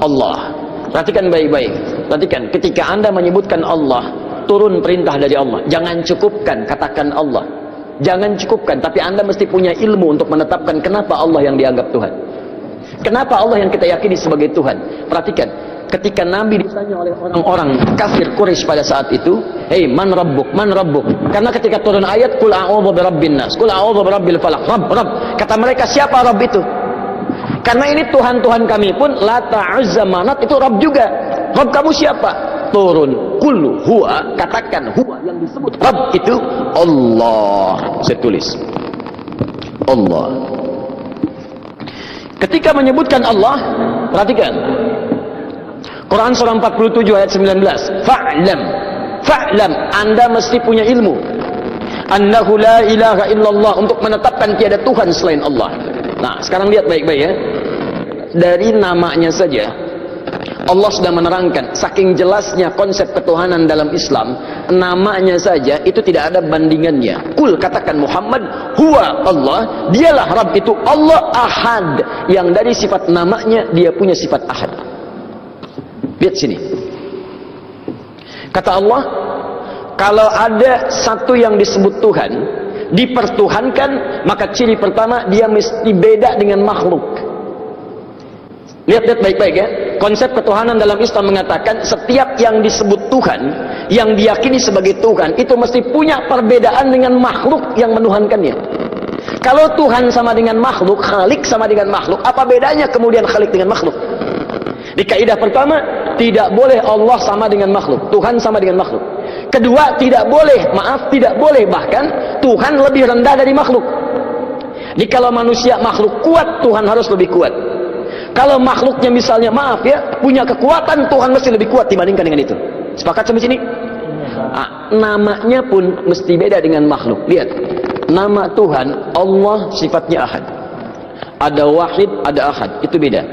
Allah. Perhatikan baik-baik. Perhatikan, ketika Anda menyebutkan Allah, turun perintah dari Allah. Jangan cukupkan katakan Allah. Jangan cukupkan, tapi Anda mesti punya ilmu untuk menetapkan kenapa Allah yang dianggap Tuhan. Kenapa Allah yang kita yakini sebagai Tuhan. Perhatikan, ketika Nabi ditanya oleh orang-orang kafir Quraisy pada saat itu, "Hei, man rabbuk? Man rabbuk?" Karena ketika turun ayat, "Qul a'udzu birabbin nas, qul a'udzu birabbil falaq." Rabb. Kata mereka, siapa Rabb itu? Karena ini Tuhan-Tuhan kami pun, Lata, Uzza, Manat itu Rabb juga. Rabb kamu siapa? Turun, qul huwa, katakan huwa yang disebut Rabb itu Allah. Saya tulis Allah. Ketika menyebutkan Allah, perhatikan Quran surah 47 ayat 19, Fa'lam, Anda mesti punya ilmu, annahu la ilaha illallah, untuk menetapkan tiada Tuhan selain Allah. Nah, sekarang lihat baik-baik ya. Dari namanya saja Allah sudah menerangkan, saking jelasnya konsep ketuhanan dalam Islam, namanya saja itu tidak ada bandingannya. Kul, katakan Muhammad, huwa Allah, dialah Rabb itu Allah Ahad, yang dari sifat namanya dia punya sifat Ahad. Lihat sini. Kata Allah, kalau ada satu yang disebut Tuhan, dipertuhankan, maka ciri pertama dia mesti beda dengan makhluk. Lihat baik-baik ya. Konsep ketuhanan dalam Islam mengatakan setiap yang disebut Tuhan, yang diyakini sebagai Tuhan, itu mesti punya perbedaan dengan makhluk yang menuhankannya. Kalau Tuhan sama dengan makhluk, Khalik sama dengan makhluk, apa bedanya kemudian Khalik dengan makhluk? Di kaidah pertama, tidak boleh Allah sama dengan makhluk, Tuhan sama dengan makhluk. Kedua, tidak boleh bahkan Tuhan lebih rendah dari makhluk. Jadi kalau manusia makhluk kuat, Tuhan harus lebih kuat. Kalau makhluknya misalnya, maaf ya, punya kekuatan, Tuhan mesti lebih kuat dibandingkan dengan itu. Sepakat sampai sini? Nah, namanya pun mesti beda dengan makhluk. Lihat, nama Tuhan Allah sifatnya Ahad. Ada Wahid, ada Ahad, itu beda.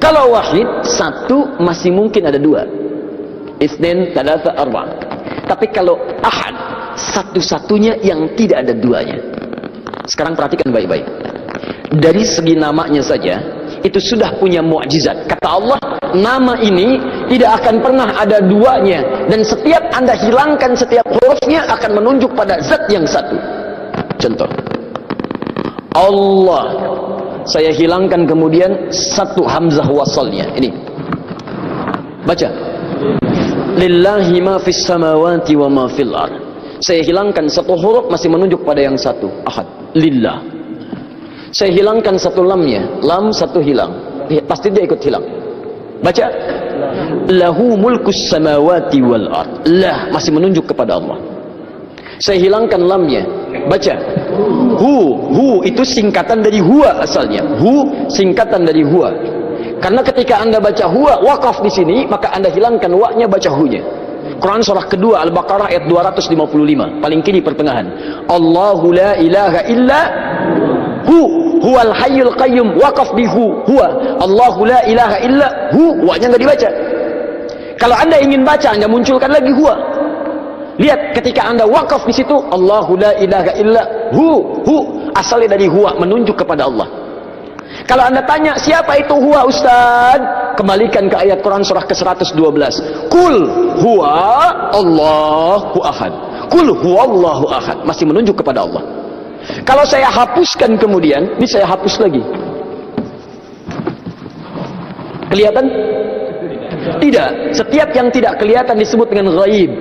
Kalau Wahid, satu masih mungkin ada dua. Itsnain, tsalatsa, arba'. Tapi kalau Ahad, satu-satunya yang tidak ada duanya. Sekarang perhatikan baik-baik. Dari segi namanya saja, itu sudah punya mukjizat. Kata Allah, nama ini tidak akan pernah ada duanya, dan setiap Anda hilangkan setiap hurufnya akan menunjuk pada zat yang satu. Contoh, Allah, saya hilangkan kemudian satu hamzah wasalnya. Ini baca, lillahi ma fis samawati wa ma fil ard. Saya hilangkan satu huruf, masih menunjuk pada yang satu, Ahad, lillah. Saya hilangkan satu lamnya, lam satu hilang, pasti dia ikut hilang. Baca, lahu mulkus samawati wal ard. Lah masih menunjuk kepada Allah. Saya hilangkan lamnya, baca, hu itu singkatan dari huwa asalnya. Hu singkatan dari huwa. Karena ketika Anda baca huwa wakaf di sini, maka Anda hilangkan wa-nya, baca hu-nya. Quran surah kedua Al-Baqarah ayat 255, paling kiri pertengahan. Allahu la ilaha illa huwal hayyul qayyum, waqaf di huwa. Allahu la ilaha illa wa-nya enggak dibaca. Kalau Anda ingin baca, Anda munculkan lagi huwa. Lihat, ketika Anda waqaf di situ, Allahu la ilaha illa asalnya dari huwa, menunjuk kepada Allah. Kalau Anda tanya, siapa itu huwa Ustaz? Kembalikan ke ayat Quran surah ke-112. Kul huwa Allahu ahad. Kul huwa Allahu ahad, masih menunjuk kepada Allah. Kalau saya hapuskan kemudian, ini saya hapus lagi. Kelihatan? Tidak. Setiap yang tidak kelihatan disebut dengan ghaib.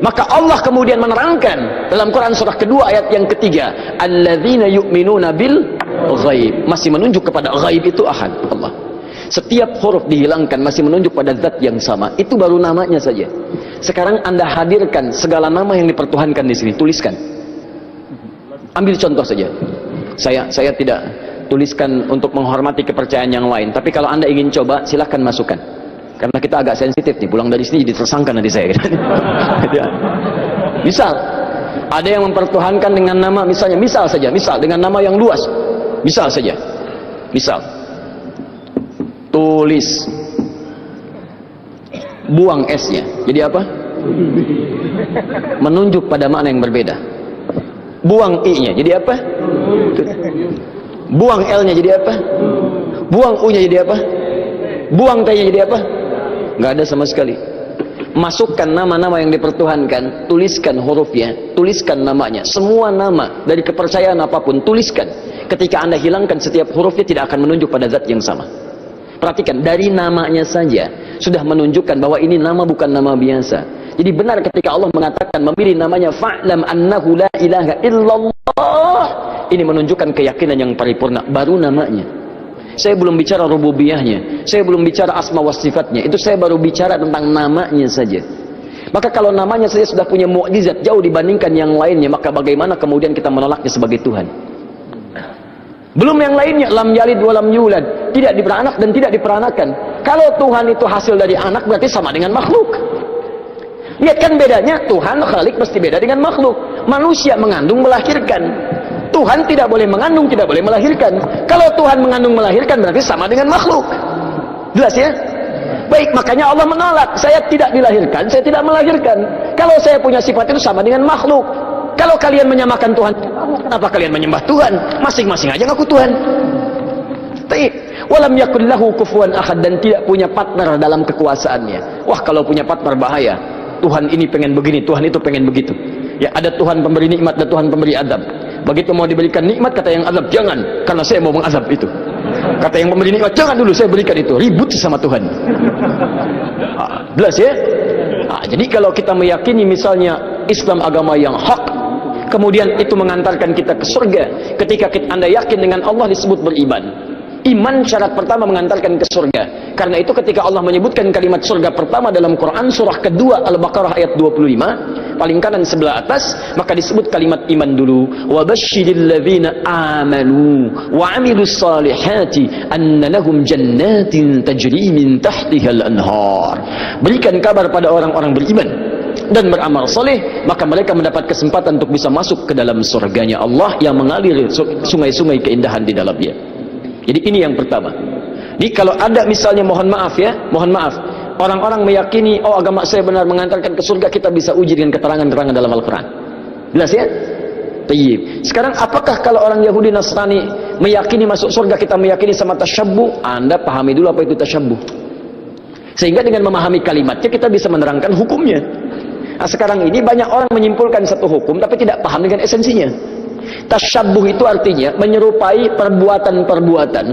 Maka Allah kemudian menerangkan dalam Quran surah kedua ayat yang ketiga, alladzina yu'minuna bil ghaib, masih menunjuk kepada ghaib itu Ahad, Allah. Setiap huruf dihilangkan masih menunjuk pada zat yang sama. Itu baru namanya saja. Sekarang Anda hadirkan segala nama yang dipertuhankan di sini, tuliskan. Ambil contoh saja. Saya tidak tuliskan untuk menghormati kepercayaan yang lain, tapi kalau Anda ingin coba, silakan masukkan. Karena kita agak sensitif nih, pulang dari sini jadi tersangka nanti saya. Misal, ada yang mempertuhankan dengan nama, misalnya, misal dengan nama yang luas. Misal saja. Misal, tulis, buang S-nya. Jadi apa? Menunjuk pada makna yang berbeda. Buang I-nya. Jadi apa? Buang L-nya jadi apa? Buang U-nya jadi apa? Buang T-nya jadi apa? Nggak ada sama sekali. masukkan nama-nama yang dipertuhankan, tuliskan hurufnya, tuliskan namanya, semua nama dari kepercayaan apapun, tuliskan. Ketika Anda hilangkan setiap hurufnya, tidak akan menunjuk pada zat yang sama. Perhatikan, dari namanya saja sudah menunjukkan bahwa ini nama bukan nama biasa. Jadi benar ketika Allah mengatakan memilih namanya fa'lam annahu la ilaha illallah, ini menunjukkan keyakinan yang paripurna. Baru namanya, saya belum bicara rububiyahnya, saya belum bicara asma wa sifatnya, itu saya baru bicara tentang namanya saja. Maka kalau namanya saja sudah punya mukjizat jauh dibandingkan yang lainnya, maka bagaimana kemudian kita menolaknya sebagai Tuhan? Belum yang lainnya, lam yalid wa lam yulad, tidak diperanak dan tidak diperanakan. Kalau Tuhan itu hasil dari anak, berarti sama dengan makhluk. Lihat kan bedanya, Tuhan Khalik mesti beda dengan makhluk. Manusia mengandung melahirkan, Tuhan tidak boleh mengandung, tidak boleh melahirkan. Kalau Tuhan mengandung melahirkan, berarti sama dengan makhluk. Jelas ya? Baik, makanya Allah menolak, saya tidak dilahirkan, saya tidak melahirkan. Kalau saya punya sifat itu sama dengan makhluk. Kalau kalian menyamakan Tuhan, kenapa kalian menyembah Tuhan? Masing-masing aja ngaku Tuhan. Walam yakul lahu kufuwan ahad, dan tidak punya partner dalam kekuasaannya. Wah, kalau punya partner bahaya. Tuhan ini pengen begini, Tuhan itu pengen begitu. Ya, ada Tuhan pemberi nikmat dan Tuhan pemberi azab. Begitu mau diberikan nikmat, kata yang azab, jangan, karena saya mau mengazab itu. Kata yang pemberi nikmat, jangan dulu, saya berikan itu. Ribut sama Tuhan. Jelas ya? Jadi kalau kita meyakini misalnya Islam agama yang hak, kemudian itu mengantarkan kita ke surga. Ketika Anda yakin dengan Allah, disebut beriman. Iman syarat pertama mengantarkan ke surga. Karena itu ketika Allah menyebutkan kalimat surga pertama dalam Quran surah kedua Al-Baqarah ayat 25, paling kanan sebelah atas, maka disebut kalimat iman dulu. Wa basyiril ladzina amanu wa 'amilus salihati anna lahum jannatin tajri min tahtihal anhar. Berikan kabar pada orang-orang beriman dan beramal soleh, maka mereka mendapat kesempatan untuk bisa masuk ke dalam surganya Allah yang mengalir sungai-sungai keindahan di dalamnya. Jadi ini yang pertama. Jadi kalau ada misalnya, mohon maaf ya, mohon maaf, orang-orang meyakini, oh agama saya benar mengantarkan ke surga, kita bisa uji dengan keterangan-keterangan dalam Al-Quran. Jelas ya? Tayyib. Sekarang apakah kalau orang Yahudi Nasrani meyakini masuk surga, kita meyakini sama tasyabbuh? Anda pahami dulu apa itu tasyabbuh. Sehingga dengan memahami kalimatnya kita bisa menerangkan hukumnya. Nah, sekarang ini banyak orang menyimpulkan satu hukum tapi tidak paham dengan esensinya. Tasyabbuh itu artinya menyerupai perbuatan-perbuatan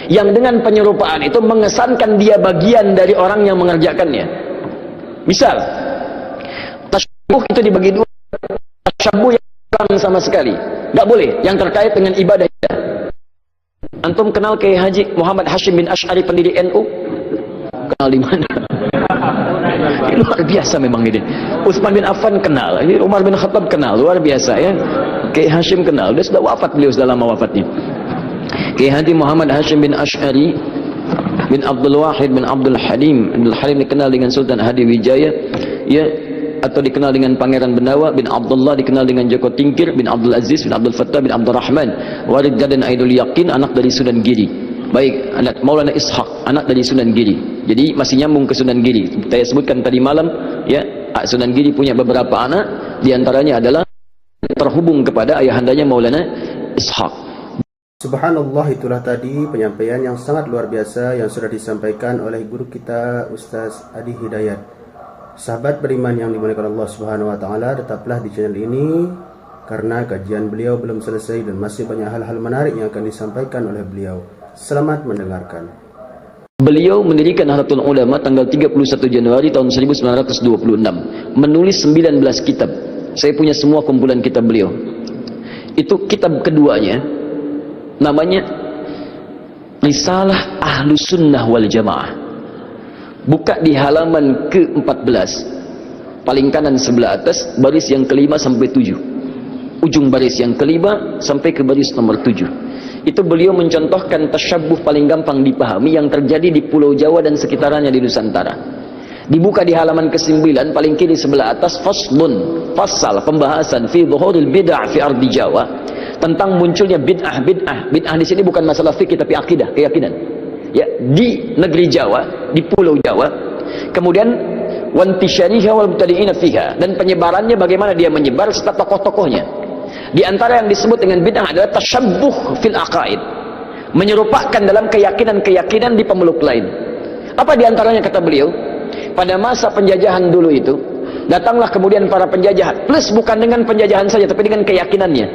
yang dengan penyerupaan itu mengesankan dia bagian dari orang yang mengerjakannya. Misal, tasyabbuh itu dibagi dua. Tasyabbuh yang kurang sama sekali, tidak boleh, yang terkait dengan ibadah. Antum kenal Kiai Haji Muhammad Hashim bin Asy'ari pendiri NU? Kenal di mana? Ini luar biasa memang ini. Utsman bin Affan kenal, ini Umar bin Khattab kenal, luar biasa ya. Kiai Hashim kenal, dia sudah wafat, beliau sudah lama wafatnya. Kiai Haji Muhammad Hashim bin Asy'ari bin Abdul Wahid bin Abdul Halim. Abdul Halim dikenal dengan Sultan Hadi Wijaya, ya, atau dikenal dengan Pangeran Benawa bin Abdullah, dikenal dengan Joko Tingkir bin Abdul Aziz bin Abdul Fattah bin Abdul Rahman, Walid dan Aidul Yakin, anak dari Sunan Giri. Baik, anak Maulana Ishaq, anak dari Sunan Giri. Jadi masih nyambung ke Sunan Giri. Saya sebutkan tadi malam, ya, Sunan Giri punya beberapa anak, diantaranya adalah terhubung kepada ayahandanya Maulana Ishaq. Subhanallah, itulah tadi penyampaian yang sangat luar biasa yang sudah disampaikan oleh guru kita Ustaz Adi Hidayat. Sahabat beriman yang dimuliakan Allah Subhanahu wa taala, tetaplah di channel ini karena kajian beliau belum selesai dan masih banyak hal-hal menarik yang akan disampaikan oleh beliau. Selamat mendengarkan. Beliau mendirikan Nahdlatul Ulama tanggal 31 Januari tahun 1926, menulis 19 kitab. Saya punya semua kumpulan kitab beliau. Itu kitab keduanya, namanya Risalah Ahlus Sunnah wal Jamaah. Buka di halaman ke-14, paling kanan sebelah atas, baris yang kelima sampai 7, ujung baris yang kelima sampai ke baris nomor 7. Itu beliau mencontohkan tasyabbuh paling gampang dipahami yang terjadi di Pulau Jawa dan sekitarnya di Nusantara. Dibuka di halaman ke-9 paling kiri sebelah atas, faslun, fasal pembahasan fi dhuhuril bid'ah fi ardi Jawa, tentang munculnya bid'ah. Bid'ah di sini bukan masalah fikih tapi akidah, keyakinan. Ya, di negeri Jawa, di Pulau Jawa. Kemudian wantisyariha wal mubtadi'ina fiha, dan penyebarannya bagaimana dia menyebar serta tokoh-tokohnya. Di antara yang disebut dengan bid'ah adalah tasyabbuh fil aqaid, menyerupakan dalam keyakinan-keyakinan di pemeluk lain. Apa di antaranya kata beliau? pada masa penjajahan dulu itu, datanglah kemudian para penjajah, plus bukan dengan penjajahan saja, tapi dengan keyakinannya.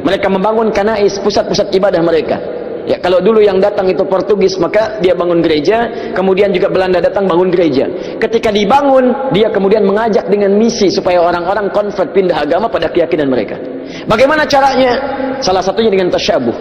Mereka membangun kanais, pusat-pusat ibadah mereka. Ya, kalau dulu yang datang itu Portugis, maka dia bangun gereja, kemudian juga Belanda datang bangun gereja. Ketika dibangun, dia kemudian mengajak dengan misi supaya orang-orang convert, pindah agama pada keyakinan mereka. Bagaimana caranya? Salah satunya dengan tasyabuh.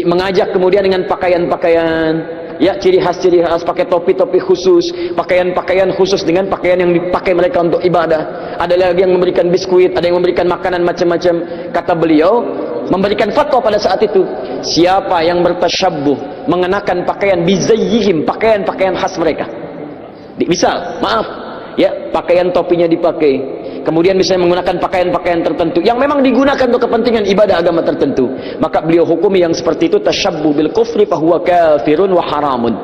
Mengajak kemudian dengan pakaian-pakaian, ya, ciri khas pakai topi-topi khusus, pakaian-pakaian khusus dengan pakaian yang dipakai mereka untuk ibadah. Ada lagi yang memberikan biskuit, ada yang memberikan makanan macam-macam. Kata beliau, memberikan fatwa pada saat itu, siapa yang bertasyabbuh mengenakan pakaian bizayyihim, pakaian-pakaian khas mereka. Misal, maaf, ya, pakaian topinya dipakai, kemudian misalnya menggunakan pakaian-pakaian tertentu yang memang digunakan untuk kepentingan ibadah agama tertentu, maka beliau hukumi yang seperti itu tasyabbuh bil kufri fahuwa kafirun wa haramun.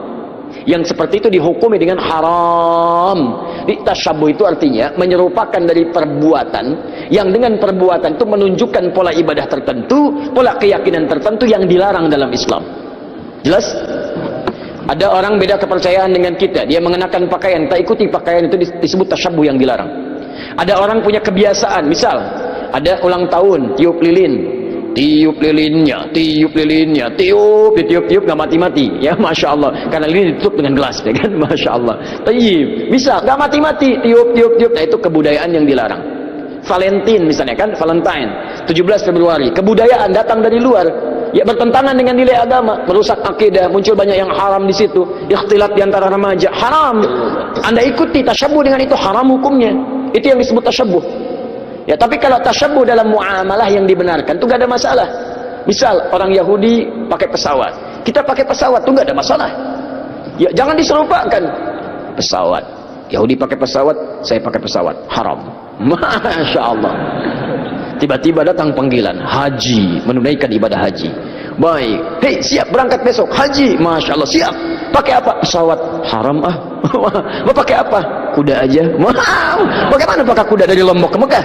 Yang seperti itu dihukumi dengan haram. Tasyabbuh itu artinya menyerupakan dari perbuatan yang dengan perbuatan itu menunjukkan pola ibadah tertentu, pola keyakinan tertentu yang dilarang dalam Islam. Jelas? Ada orang beda kepercayaan dengan kita, dia mengenakan pakaian, tak ikuti pakaian itu disebut tasyabbuh yang dilarang. Ada orang punya kebiasaan, misal ada ulang tahun, tiup lilin, tiup lilinnya, tiup nggak mati-mati, ya, masya Allah, karena lilin ditutup dengan gelas, ya kan, masya Allah. Bisa nggak mati-mati, tiup, nah itu kebudayaan yang dilarang. Valentine misalnya kan, Valentine, 17 Februari, kebudayaan datang dari luar, ya, bertentangan dengan nilai agama, merusak akidah, muncul banyak yang haram di situ, ikhtilat di antara remaja, haram. Anda ikuti tasyabbuh dengan itu, haram hukumnya. Itu yang disebut tasyabbuh. Ya, tapi kalau tasyabbuh dalam muamalah yang dibenarkan itu gak ada masalah. Misal orang Yahudi pakai pesawat, kita pakai pesawat itu gak ada masalah. Ya, jangan diserupakan. Pesawat, Yahudi pakai pesawat, saya pakai pesawat, haram. Masya Allah. Tiba-tiba datang panggilan haji, menunaikan ibadah haji. Baik, hei, siap berangkat besok haji, masya Allah, siap. Pakai apa? Pesawat, haram ah. Mau pakai apa? Kuda aja. Wow, bagaimana pakai kuda dari Lombok ke Mekah?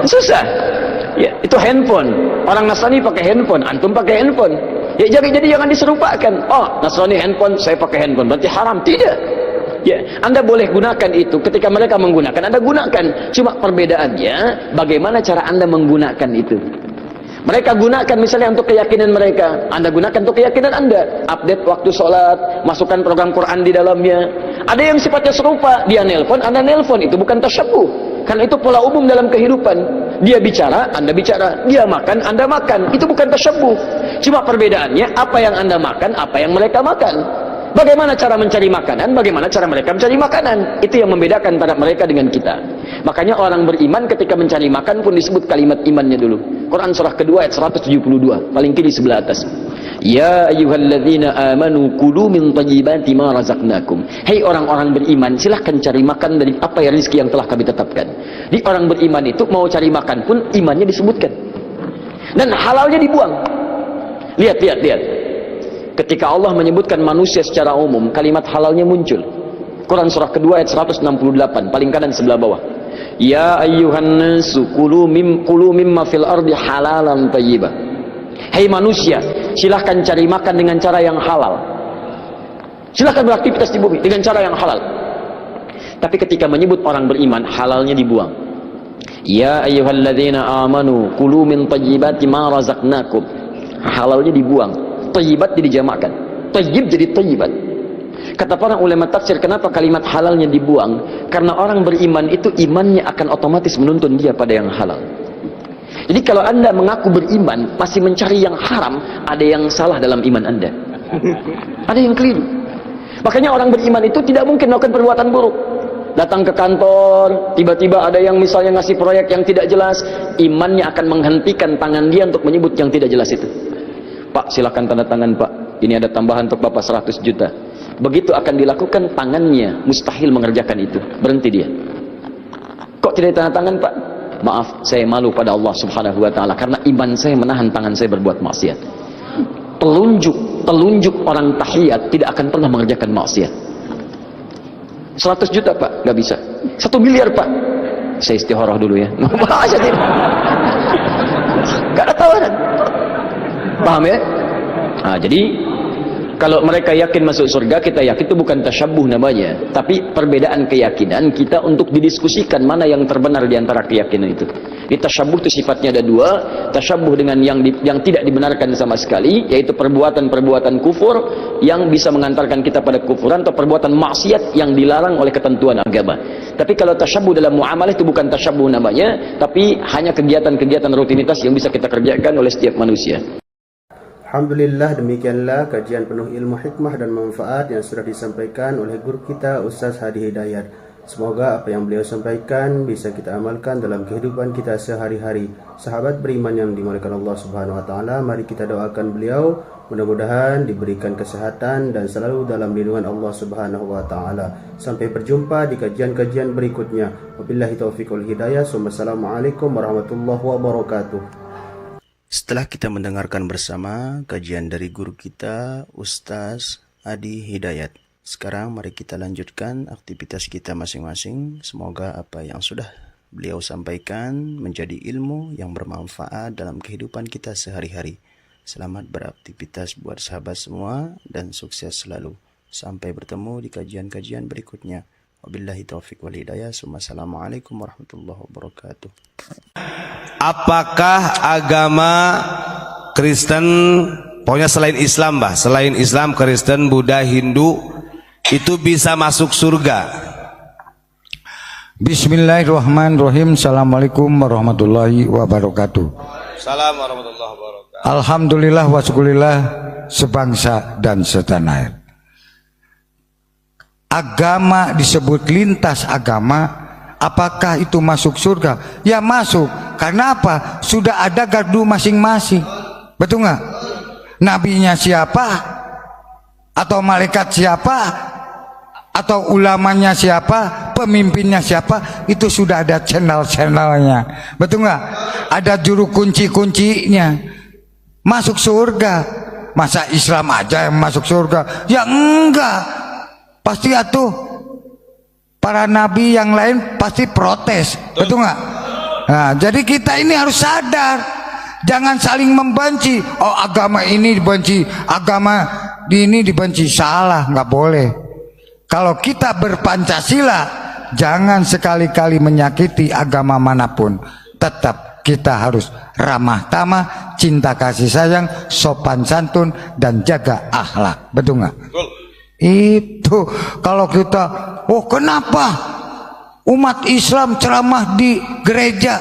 Susah. Ya, itu handphone. Orang Nasrani pakai handphone, antum pakai handphone. Ya, jadi jangan diserupakan. Oh, Nasrani handphone, saya pakai handphone, berarti haram. Tidak. Ya, Anda boleh gunakan itu ketika mereka menggunakan, Anda gunakan. Cuma perbedaannya bagaimana cara Anda menggunakan itu. Mereka gunakan misalnya untuk keyakinan mereka, Anda gunakan untuk keyakinan Anda. Update waktu sholat, masukkan program Quran di dalamnya. Ada yang sifatnya serupa, dia nelpon, Anda nelpon, itu bukan tasyabbuh. Karena itu pola umum dalam kehidupan. Dia bicara, Anda bicara. Dia makan, Anda makan. Itu bukan tasyabbuh. Cuma perbedaannya apa yang Anda makan, apa yang mereka makan. Bagaimana cara mencari makanan, bagaimana cara mereka mencari makanan. Itu yang membedakan antara mereka dengan kita. Makanya orang beriman ketika mencari makan pun disebut kalimat imannya dulu. Quran surah kedua ayat 172, paling kiri sebelah atas. Ya ayyuhalladzina amanu kulu min thayyibati ma razaqnakum. Hei orang-orang beriman, silahkan cari makan dari apa ya rezeki yang telah kami tetapkan. Di orang beriman itu mau cari makan pun imannya disebutkan. Dan halalnya dibuang. Lihat. Ketika Allah menyebutkan manusia secara umum, kalimat halalnya muncul. Quran surah kedua ayat 168, paling kanan sebelah bawah. Ya ayyuhan nasu kulu mimma fil ardi halalan thayyiba. Hei manusia, silahkan cari makan dengan cara yang halal. Silahkan beraktivitas di bumi dengan cara yang halal. Tapi ketika menyebut orang beriman, halalnya dibuang. Ya ayyuhalladzina amanu kulu min thayyibati ma razaqnakum. Halalnya dibuang. Thayyibat dijamakkan. Thayyib jadi thayyibat. Kata para ulama tafsir, kenapa kalimat halalnya dibuang? Karena orang beriman itu imannya akan otomatis menuntun dia pada yang halal. Jadi kalau Anda mengaku beriman masih mencari yang haram, ada yang salah dalam iman Anda. Ada yang keliru. Makanya orang beriman itu tidak mungkin melakukan perbuatan buruk. Datang ke kantor, tiba-tiba ada yang misalnya ngasih proyek yang tidak jelas, imannya akan menghentikan tangan dia untuk menyebut yang tidak jelas itu. Pak, silakan tanda tangan Pak, ini ada tambahan untuk Bapak 100 juta. Begitu akan dilakukan, tangannya mustahil mengerjakan itu, berhenti dia. Kok tidak tanda tangan Pak? Maaf, saya malu pada Allah subhanahu wa ta'ala, karena iman saya menahan tangan saya berbuat maksiat. Telunjuk orang tahiyat tidak akan pernah mengerjakan maksiat. 100 juta Pak, gak bisa. 1 miliar Pak, saya istikharah dulu ya. Gak ada tawaran. Paham ya? Nah, jadi Kalau mereka yakin masuk surga, kita yakin, itu bukan tasyabuh namanya, tapi perbedaan keyakinan kita untuk didiskusikan mana yang terbenar di antara keyakinan itu. Di tasyabuh itu sifatnya ada dua, tasyabuh dengan yang tidak dibenarkan sama sekali, yaitu perbuatan-perbuatan kufur yang bisa mengantarkan kita pada kufuran, atau perbuatan maksiat yang dilarang oleh ketentuan agama. Tapi kalau tasyabuh dalam muamalah itu bukan tasyabuh namanya, tapi hanya kegiatan-kegiatan rutinitas yang bisa kita kerjakan oleh setiap manusia. Alhamdulillah, demikianlah kajian penuh ilmu, hikmah dan manfaat yang sudah disampaikan oleh guru kita Ustaz Hadi Hidayat. Semoga apa yang beliau sampaikan bisa kita amalkan dalam kehidupan kita sehari-hari. Sahabat beriman yang dimuliakan Allah Subhanahu wa taala, mari kita doakan beliau mudah-mudahan diberikan kesehatan dan selalu dalam lindungan Allah Subhanahu wa taala. Sampai berjumpa di kajian-kajian berikutnya. Wabillahi taufiq wal hidayah. Wassalamualaikum warahmatullahi wabarakatuh. Setelah kita mendengarkan bersama kajian dari guru kita, Ustaz Adi Hidayat, sekarang mari kita lanjutkan aktivitas kita masing-masing. Semoga apa yang sudah beliau sampaikan menjadi ilmu yang bermanfaat dalam kehidupan kita sehari-hari. Selamat beraktivitas buat sahabat semua dan sukses selalu. Sampai bertemu di kajian-kajian berikutnya. Wabillahi taufiq wal hidayah. Wassalamualaikum warahmatullahi wabarakatuh. Apakah agama Kristen, pokoknya selain Islam, selain Islam, Kristen, Buddha, Hindu, itu bisa masuk surga? Bismillahirrahmanirrahim. Assalamualaikum warahmatullahi wabarakatuh. Assalamualaikum warahmatullahi wabarakatuh. Alhamdulillah wa syukurillah sebangsa dan setanah air. Agama disebut lintas agama, apakah itu masuk surga? Ya masuk, karena apa? Sudah ada gardu masing-masing. Betul nggak? Nabinya siapa? Atau malaikat siapa? Atau ulamanya siapa? Pemimpinnya siapa? Itu sudah ada channel-channelnya. Betul nggak? Ada juru kunci-kuncinya. Masuk surga. Masa Islam aja yang masuk surga? Ya enggak. Pasti atuh para nabi yang lain pasti protes, betul nggak? Nah, jadi kita ini harus sadar, jangan saling membenci. Oh, agama ini dibenci, agama ini dibenci, salah, nggak boleh. Kalau kita berpancasila, jangan sekali-kali menyakiti agama manapun. Tetap kita harus ramah tamah, cinta kasih sayang, sopan santun dan jaga akhlak, betul nggak? Itu kalau kita, oh kenapa umat Islam ceramah di gereja?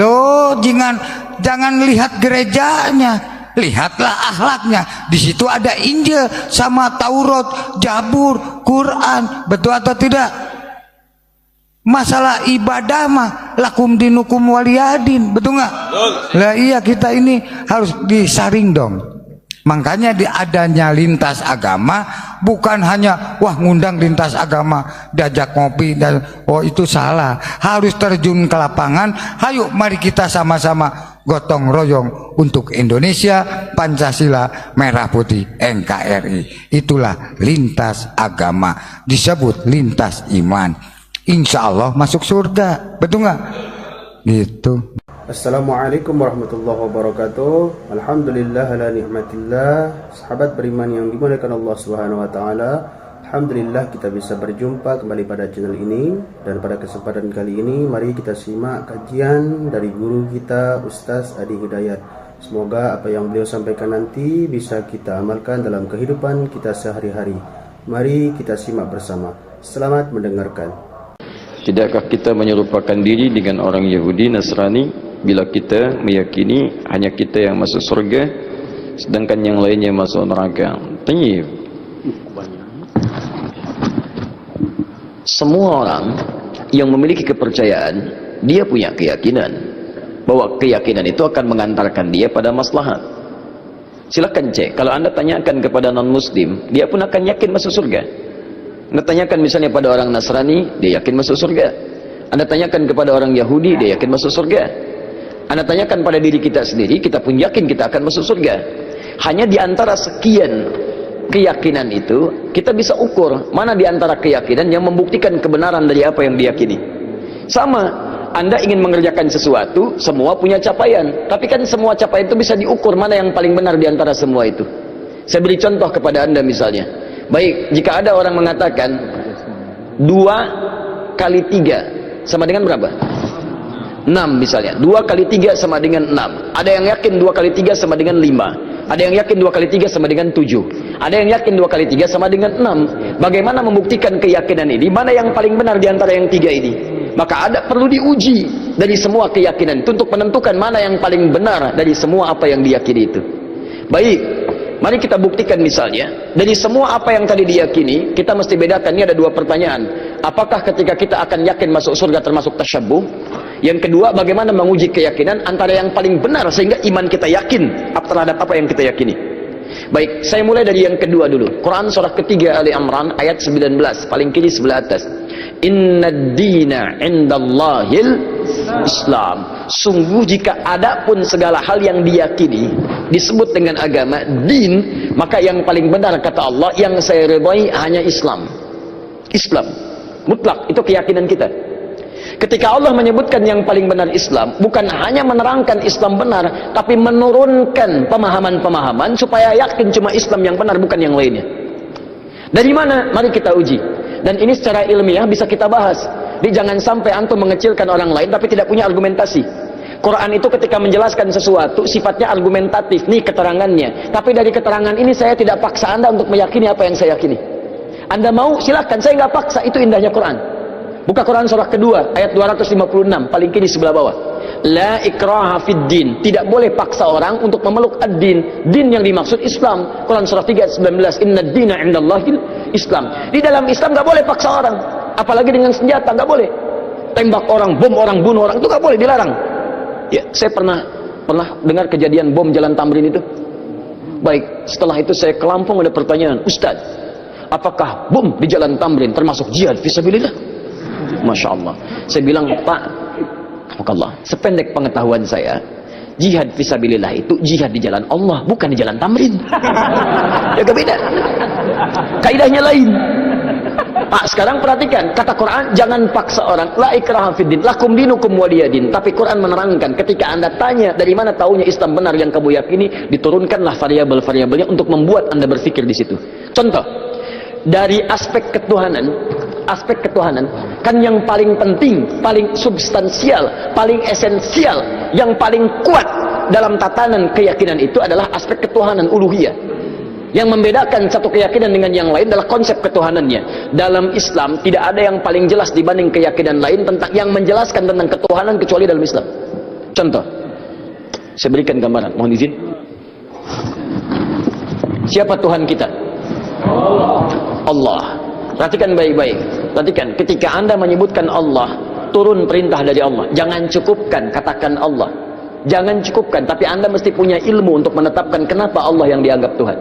Loh, jangan lihat gerejanya, lihatlah akhlaknya. Di situ ada Injil sama Taurat, Zabur, Quran, betul atau tidak? Masalah ibadah mah lakum dinukum waliyadin, betul nggak? Lah iya, kita ini harus disaring dong. Makanya adanya lintas agama bukan hanya wah ngundang lintas agama diajak ngopi dan oh itu salah, harus terjun ke lapangan. Hayo mari kita sama-sama gotong royong untuk Indonesia, Pancasila, merah putih, NKRI. Itulah lintas agama, disebut lintas iman. Insya Allah masuk surga, betul nggak? Gitu. Assalamualaikum warahmatullahi wabarakatuh. Alhamdulillah ala ni'matillah. Sahabat beriman yang dimuliakan Allah Subhanahu wa taala, alhamdulillah kita bisa berjumpa kembali pada channel ini. Dan pada kesempatan kali ini mari kita simak kajian dari guru kita Ustaz Adi Hidayat. Semoga apa yang beliau sampaikan nanti bisa kita amalkan dalam kehidupan kita sehari-hari. Mari kita simak bersama. Selamat mendengarkan. Tidakkah kita menyerupakan diri dengan orang Yahudi, Nasrani bila kita meyakini hanya kita yang masuk surga sedangkan yang lainnya masuk neraka? Tayyib. Semua orang yang memiliki kepercayaan, dia punya keyakinan bahwa keyakinan itu akan mengantarkan dia pada maslahat. Silakan cek, kalau Anda tanyakan kepada non-muslim, dia pun akan yakin masuk surga. Anda tanyakan misalnya pada orang Nasrani, dia yakin masuk surga. Anda tanyakan kepada orang Yahudi, dia yakin masuk surga. Anda tanyakan pada diri kita sendiri, kita pun yakin kita akan masuk surga. Hanya di antara sekian keyakinan itu, kita bisa ukur mana di antara keyakinan yang membuktikan kebenaran dari apa yang diyakini. Sama, Anda ingin mengerjakan sesuatu, semua punya capaian. Tapi kan semua capaian itu bisa diukur mana yang paling benar di antara semua itu. Saya beri contoh kepada Anda misalnya. Baik, jika ada orang mengatakan 2 kali 3 sama dengan berapa? 6 misalnya. 2 kali 3 sama dengan 6. Ada yang yakin 2 kali 3 sama dengan 5. Ada yang yakin 2 kali 3 sama dengan 7. Ada yang yakin 2 kali 3 sama dengan 6. Bagaimana membuktikan keyakinan ini? Mana yang paling benar di antara yang 3 ini? Maka perlu diuji dari semua keyakinan itu untuk menentukan mana yang paling benar dari semua apa yang diyakini itu. Baik, mari kita buktikan misalnya dari semua apa yang tadi diyakini, kita mesti bedakan. Ini ada 2 pertanyaan. Apakah ketika kita akan yakin masuk surga termasuk tasyabbuh? Yang kedua, bagaimana menguji keyakinan antara yang paling benar sehingga iman kita yakin terhadap apa yang kita yakini. Baik, saya mulai dari yang kedua dulu. Quran surah ketiga Ali Imran ayat 19, paling kiri sebelah atas. Innad dina indallahil Islam. Sungguh jika ada pun segala hal yang diyakini disebut dengan agama, din, maka yang paling benar kata Allah, yang saya ridhai hanya Islam. Islam mutlak, itu keyakinan kita. Ketika Allah menyebutkan yang paling benar Islam, bukan hanya menerangkan Islam benar, tapi menurunkan pemahaman-pemahaman supaya yakin cuma Islam yang benar, bukan yang lainnya. Dari mana? Mari kita uji. Dan ini secara ilmiah bisa kita bahas. Jadi jangan sampai antum mengecilkan orang lain tapi tidak punya argumentasi. Quran itu ketika menjelaskan sesuatu sifatnya argumentatif, nih keterangannya. Tapi dari keterangan ini saya tidak paksa Anda untuk meyakini apa yang saya yakini. Anda mau silahkan, saya nggak paksa, itu indahnya Quran. Buka Quran surah kedua ayat 256 paling kiri sebelah bawah. La ikraha fid din. Tidak boleh paksa orang untuk memeluk ad-din. Din yang dimaksud Islam. Quran surah 3 ayat 19. Innad dina indallahil Islam. Di dalam Islam nggak boleh paksa orang. Apalagi dengan senjata nggak boleh. Tembak orang, bom orang, bunuh orang, itu nggak boleh, dilarang. Ya, saya pernah dengar kejadian bom Jalan Tamrin itu. Baik, setelah itu saya ke Lampung, ada pertanyaan, Ustaz, apakah bom di Jalan Tamrin termasuk jihad fisabilillah? Masya Allah. Saya bilang, Pak, Allah, sependek pengetahuan saya, jihad fisabilillah itu jihad di jalan Allah, bukan di Jalan Tamrin. Ya beda. Kaidahnya lain. Pak, sekarang perhatikan, kata Quran, jangan paksa orang. La ikraha fiddin, lakum dinukum waliyadin. Tapi Quran menerangkan, ketika Anda tanya dari mana taunya Islam benar yang kamu yakini, diturunkanlah variabel-variabelnya untuk membuat Anda berpikir di situ. Contoh, dari aspek ketuhanan kan yang paling penting, paling substansial, paling esensial, yang paling kuat dalam tatanan keyakinan itu adalah aspek ketuhanan, uluhiyah. Yang membedakan satu keyakinan dengan yang lain adalah konsep ketuhanannya. Dalam Islam tidak ada yang paling jelas dibanding keyakinan lain tentang yang menjelaskan tentang ketuhanan kecuali dalam Islam. Contoh, saya berikan gambaran, mohon izin. Siapa Tuhan kita? Allah. Perhatikan baik-baik. Perhatikan, ketika Anda menyebutkan Allah, turun perintah dari Allah. Jangan cukupkan katakan Allah. Jangan cukupkan, tapi Anda mesti punya ilmu untuk menetapkan kenapa Allah yang dianggap Tuhan.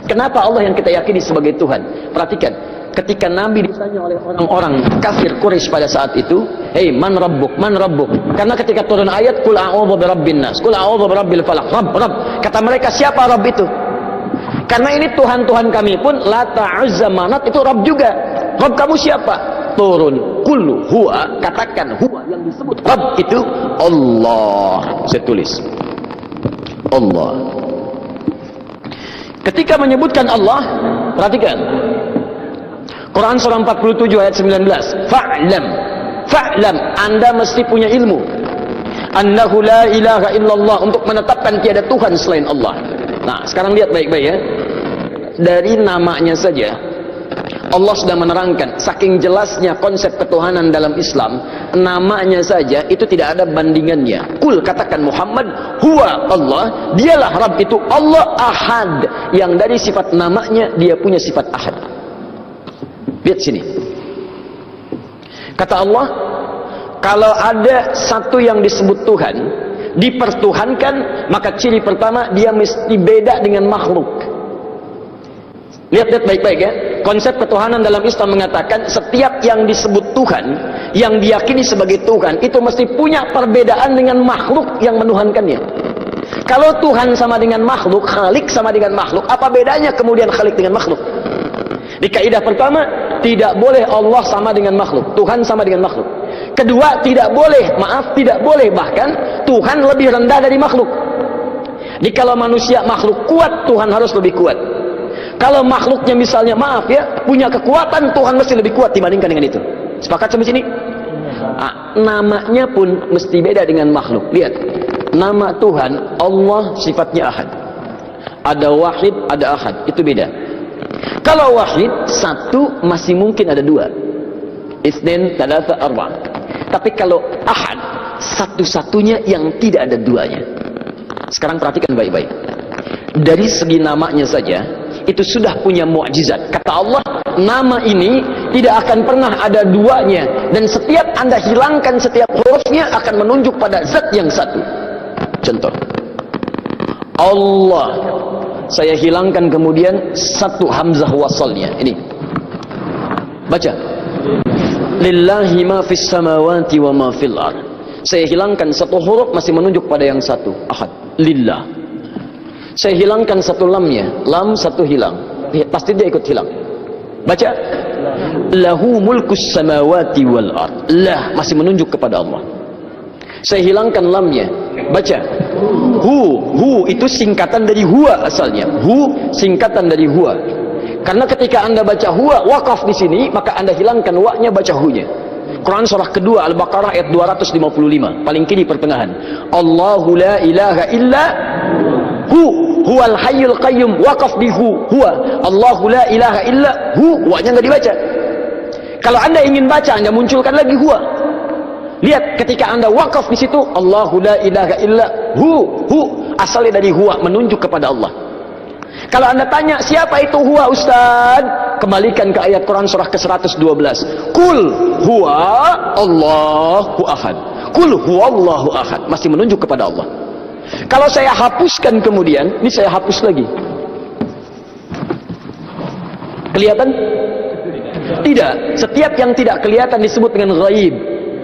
Kenapa Allah yang kita yakini sebagai Tuhan? Perhatikan, ketika Nabi ditanya oleh orang-orang kafir Quraisy pada saat itu, "Hei, man rabbuk? Man rabbuk?" Karena ketika turun ayat, "Qul a'udzu birabbin nas, qul a'udzu birabbil falaq." Rabb. Kata mereka, siapa Rabb itu? Karena ini Tuhan-Tuhan kami pun la ta'uzza manat, itu Rabb juga. Rabb kamu siapa? Turun, qul huwa, katakan huwa, yang disebut Rabb itu Allah. Saya tulis Allah. Ketika menyebutkan Allah, perhatikan Quran surah 47 ayat 19, fa'lam, Anda mesti punya ilmu, annahu la ilaha illallah, untuk menetapkan tiada Tuhan selain Allah. Nah, sekarang lihat baik-baik ya. Dari namanya saja Allah sudah menerangkan, saking jelasnya konsep ketuhanan dalam Islam, namanya saja itu tidak ada bandingannya. Kul, katakan Muhammad, huwa Allah, dialah Rabb itu Allah Ahad, yang dari sifat namanya dia punya sifat Ahad. Lihat sini. Kata Allah, kalau ada satu yang disebut Tuhan, dipertuhankan, maka ciri pertama dia mesti beda dengan makhluk. Lihat baik-baik ya. Konsep ketuhanan dalam Islam mengatakan setiap yang disebut Tuhan, yang diyakini sebagai Tuhan, itu mesti punya perbedaan dengan makhluk yang menuhankannya. Kalau Tuhan sama dengan makhluk, Khalik sama dengan makhluk, apa bedanya kemudian Khalik dengan makhluk? Di kaidah pertama, tidak boleh Allah sama dengan makhluk, Tuhan sama dengan makhluk. Kedua, tidak boleh bahkan Tuhan lebih rendah dari makhluk. Jadi kalau manusia makhluk kuat, Tuhan harus lebih kuat. Kalau makhluknya misalnya, maaf ya, punya kekuatan, Tuhan mesti lebih kuat dibandingkan dengan itu. Sepakat sampai sini? Nah, namanya pun mesti beda dengan makhluk. Lihat, nama Tuhan Allah sifatnya ahad. Ada wahid, ada ahad, itu beda. Kalau wahid, satu masih mungkin ada dua. Itsnain, tsalatsa, arba'. Tapi kalau ahad, satu-satunya yang tidak ada duanya. Sekarang perhatikan baik-baik. Dari segi namanya saja, itu sudah punya mukjizat. Kata Allah, nama ini tidak akan pernah ada duanya, dan setiap Anda hilangkan setiap hurufnya akan menunjuk pada zat yang satu. Contoh, Allah, saya hilangkan kemudian satu hamzah wasalnya. Ini baca, lillahi ma fis samawati wa ma fil ard. Saya hilangkan satu huruf, masih menunjuk pada yang satu, ahad, lillah. Saya hilangkan satu lamnya, lam satu hilang, pasti dia ikut hilang. Baca, lahu mulkus samawati wal ard. Lah masih menunjuk kepada Allah. Saya hilangkan lamnya, baca, hu itu singkatan dari huwa asalnya. Hu singkatan dari huwa. Karena ketika Anda baca huwa wakaf di sini, maka Anda hilangkan wa-nya, baca hu-nya. Quran surah kedua Al-Baqarah ayat 255, paling kiri pertengahan. Allahu la ilaha illa huwal hayyul qayyum, waqaf di huwa. Allahu la ilaha illa wa-nya enggak dibaca. Kalau Anda ingin baca, Anda munculkan lagi huwa. Lihat, ketika Anda wakaf di situ, Allahu la ilaha illa asalnya dari huwa, menunjuk kepada Allah. Kalau Anda tanya, siapa itu huwa Ustaz? Kembalikan ke ayat Quran surah ke-112. Kul huwa Allahu ahad. Kul huwa Allahu ahad. Masih menunjuk kepada Allah. Kalau saya hapuskan kemudian, ini saya hapus lagi. Kelihatan? Tidak. Setiap yang tidak kelihatan disebut dengan ghaib.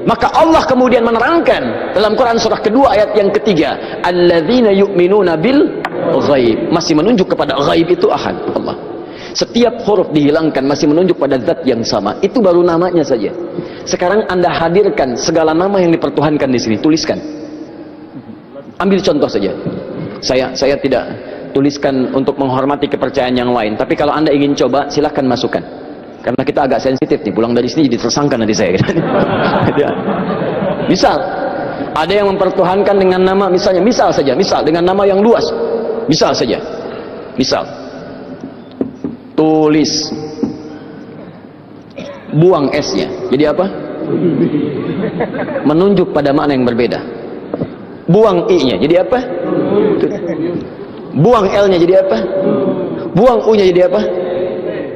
Maka Allah kemudian menerangkan dalam Quran surah kedua ayat yang ketiga, alladzina yu'minuna bil ghaib, masih menunjuk kepada ghaib itu ahad, Allah. Setiap huruf dihilangkan masih menunjuk pada zat yang sama. Itu baru namanya saja. Sekarang Anda hadirkan segala nama yang dipertuhankan di sini, tuliskan. Ambil contoh saja. Saya tidak tuliskan untuk menghormati kepercayaan yang lain, tapi kalau Anda ingin coba, silakan masukkan. Karena kita agak sensitif nih, pulang dari sini jadi tersangka nanti saya. Misal, ada yang mempertuhankan dengan nama, misal dengan nama yang luas. Misal saja, tulis, buang S-nya, jadi apa? Menunjuk pada makna yang berbeda. Buang I-nya, jadi apa? Buang L-nya, jadi apa? Buang U-nya, jadi apa?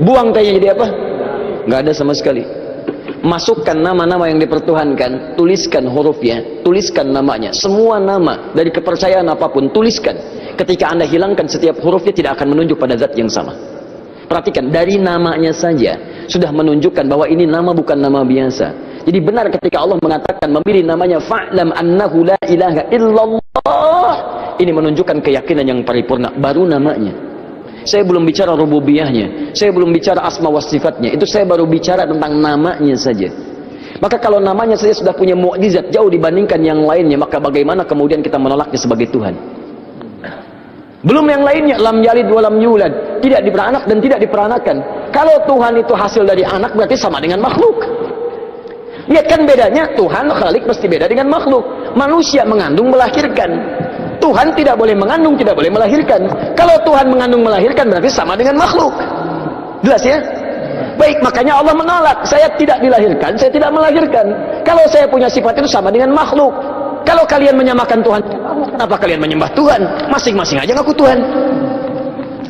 Buang T-nya, jadi apa? Nggak ada sama sekali. Masukkan nama-nama yang dipertuhankan, tuliskan hurufnya, tuliskan namanya. Semua nama dari kepercayaan apapun, tuliskan. Ketika Anda hilangkan setiap hurufnya, tidak akan menunjuk pada zat yang sama. Perhatikan, dari namanya saja sudah menunjukkan bahwa ini nama bukan nama biasa. Jadi benar ketika Allah mengatakan memilih namanya fa'lam annahu la ilaha illallah, ini menunjukkan keyakinan yang paripurna, baru namanya. Saya belum bicara rububiyahnya, saya belum bicara asma wa sifatnya, itu saya baru bicara tentang namanya saja. Maka kalau namanya saja sudah punya mukjizat jauh dibandingkan yang lainnya, maka bagaimana kemudian kita menolaknya sebagai Tuhan? Belum yang lainnya, lam yalid wa lam yulad, tidak diperanak dan tidak diperanakan. Kalau Tuhan itu hasil dari anak, berarti sama dengan makhluk. Lihat kan bedanya, Tuhan Khalik mesti beda dengan makhluk. Manusia mengandung melahirkan, Tuhan tidak boleh mengandung, tidak boleh melahirkan. Kalau Tuhan mengandung melahirkan, berarti sama dengan makhluk. Jelas ya? Baik, makanya Allah menolak. Saya tidak dilahirkan, saya tidak melahirkan. Kalau saya punya sifat itu sama dengan makhluk. Kalau kalian menyamakan Tuhan, kenapa kalian menyembah Tuhan? Masing-masing aja ngaku Tuhan.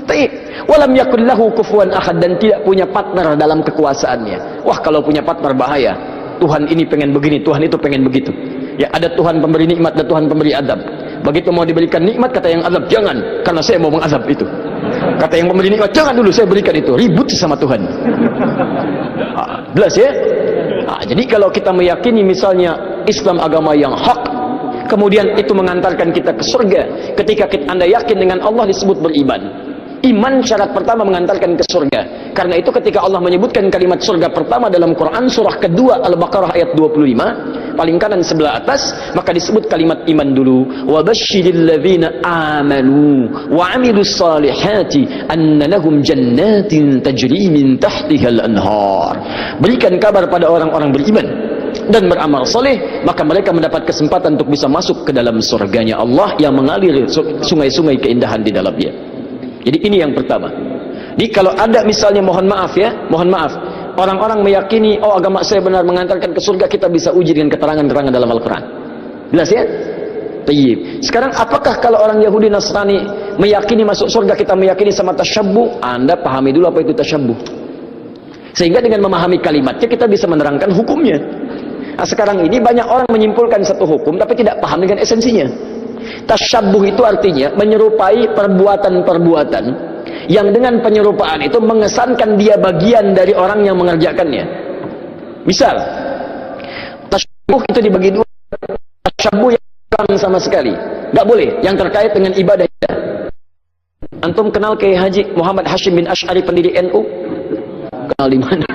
Baik. Walam yakul lahu kufuwan ahad, dan tidak punya partner dalam kekuasaannya. Wah, kalau punya partner bahaya. Tuhan ini pengen begini, Tuhan itu pengen begitu. Ya, ada Tuhan pemberi nikmat, ada Tuhan pemberi azab. Begitu mau diberikan nikmat, kata yang azab, jangan, karena saya mau mengazab itu. Kata yang pemberi nikmat, jangan dulu, saya berikan itu. Ribut sama Tuhan. Jelas ya? Jadi kalau kita meyakini misalnya Islam agama yang hak, kemudian itu mengantarkan kita ke surga. Ketika Anda yakin dengan Allah, disebut beriman. Iman syarat pertama mengantarkan ke surga. Karena itu ketika Allah menyebutkan kalimat surga pertama dalam Quran surah kedua Al-Baqarah ayat 25, paling kanan sebelah atas, maka disebut kalimat iman dulu. Wa basyiril ladzina amanu wa 'amilus salihati anna lahum jannatin tajri min tahtihal anhar. Berikan kabar pada orang-orang beriman dan beramal soleh, maka mereka mendapat kesempatan untuk bisa masuk ke dalam surganya Allah yang mengalir sungai-sungai keindahan di dalamnya. Jadi ini yang pertama. Jadi kalau ada misalnya, mohon maaf, orang-orang meyakini, oh agama saya benar mengantarkan ke surga, kita bisa uji dengan keterangan-keterangan dalam Al-Quran. Jelas ya? Tayyib. Sekarang apakah kalau orang Yahudi Nasrani meyakini masuk surga, kita meyakini sama tasyabbuh? Anda pahami dulu apa itu tasyabbuh. Sehingga dengan memahami kalimatnya kita bisa menerangkan hukumnya. Nah, sekarang ini banyak orang menyimpulkan satu hukum tapi tidak paham dengan esensinya. Tasyabbuh itu artinya menyerupai perbuatan-perbuatan yang dengan penyerupaan itu mengesankan dia bagian dari orang yang mengerjakannya. Misal, tasyabbuh itu dibagi dua. Tasyabbuh yang kurang sama sekali, nggak boleh, yang terkait dengan ibadah. Antum kenal Kiai Haji Muhammad Hashim bin Asy'ari pendiri NU? Kenal di mana?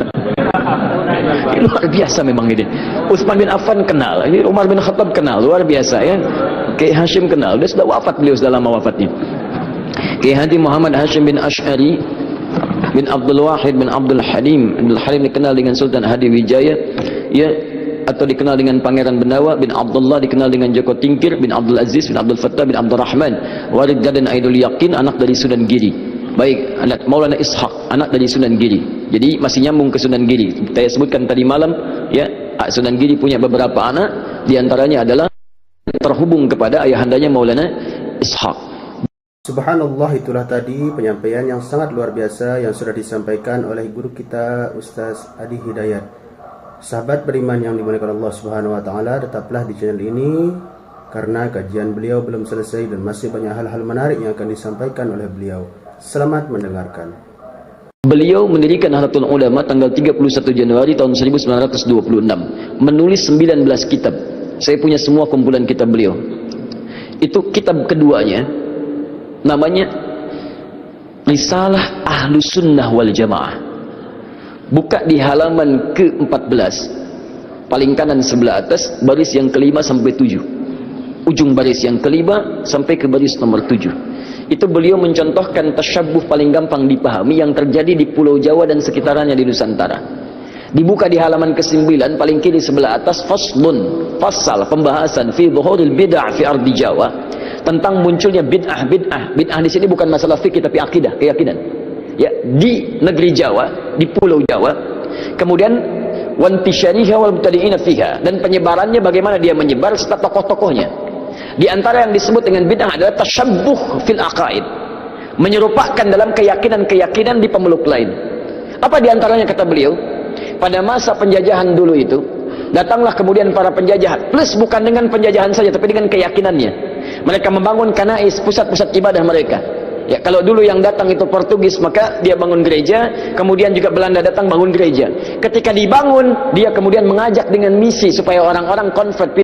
Luar biasa memang ini. Utsman bin Affan kenal, ini Umar bin Khattab kenal, luar biasa ya. Kiai Hashim kenal, dia sudah wafat, beliau sudah lama wafatnya. Kiai Haji Muhammad Hashim bin Asy'ari bin Abdul Wahid bin Abdul Halim. Abdul Halim dikenal dengan Sultan Hadiwijaya, ya, atau dikenal dengan Pangeran Benawa bin Abdullah, dikenal dengan Joko Tingkir bin Abdul Aziz bin Abdul Fattah bin Abdul Rahman, Warid Gadan Aidul Yakin, anak dari Sunan Giri. Baik, anak Maulana Ishaq, anak dari Sunan Giri. Jadi masih nyambung ke Sunan Giri. Saya sebutkan tadi malam, ya, Sunan Giri punya beberapa anak, diantaranya adalah terhubung kepada ayahandanya Maulana Ishaq. Subhanallah, itulah tadi penyampaian yang sangat luar biasa yang sudah disampaikan oleh guru kita Ustaz Adi Hidayat. Sahabat beriman yang dimuliakan Allah Subhanahu wa taala, tetaplah di channel ini karena kajian beliau belum selesai dan masih banyak hal-hal menarik yang akan disampaikan oleh beliau. Selamat mendengarkan. Beliau mendirikan Nahdlatul Ulama tanggal 31 Januari tahun 1926, menulis 19 kitab. Saya punya semua kumpulan kitab beliau. Itu kitab keduanya, namanya Risalah Ahlus Sunnah wal Jamaah. Buka di halaman ke-14, paling kanan sebelah atas, baris yang kelima sampai 7. Ujung baris yang kelima sampai ke baris nomor 7. Itu beliau mencontohkan tasyabbuh paling gampang dipahami yang terjadi di Pulau Jawa dan sekitarnya di Nusantara. Dibuka di halaman ke-9 paling kiri sebelah atas, faslun, fasal pembahasan fi dhuhuril bid'ah fi ardi Jawa, tentang munculnya bid'ah. Bid'ah di sini bukan masalah fikih tapi akidah, keyakinan. Ya, di negeri Jawa, di Pulau Jawa. Kemudian wantisyariha wal mubtadi'ina fiha, dan penyebarannya bagaimana dia menyebar serta tokoh-tokohnya. Di antara yang disebut dengan bid'ah adalah tasyabbuh fil aqaid, menyerupakan dalam keyakinan-keyakinan di pemeluk lain. Apa di antaranya kata beliau? Pada masa penjajahan dulu itu, datanglah kemudian para penjajah, plus bukan dengan penjajahan saja tapi dengan keyakinannya. Mereka membangun kanais, pusat-pusat ibadah mereka. Ya, kalau dulu yang datang itu Portugis, maka dia bangun gereja, kemudian juga Belanda datang bangun gereja. Ketika dibangun, dia kemudian mengajak dengan misi supaya orang-orang convert.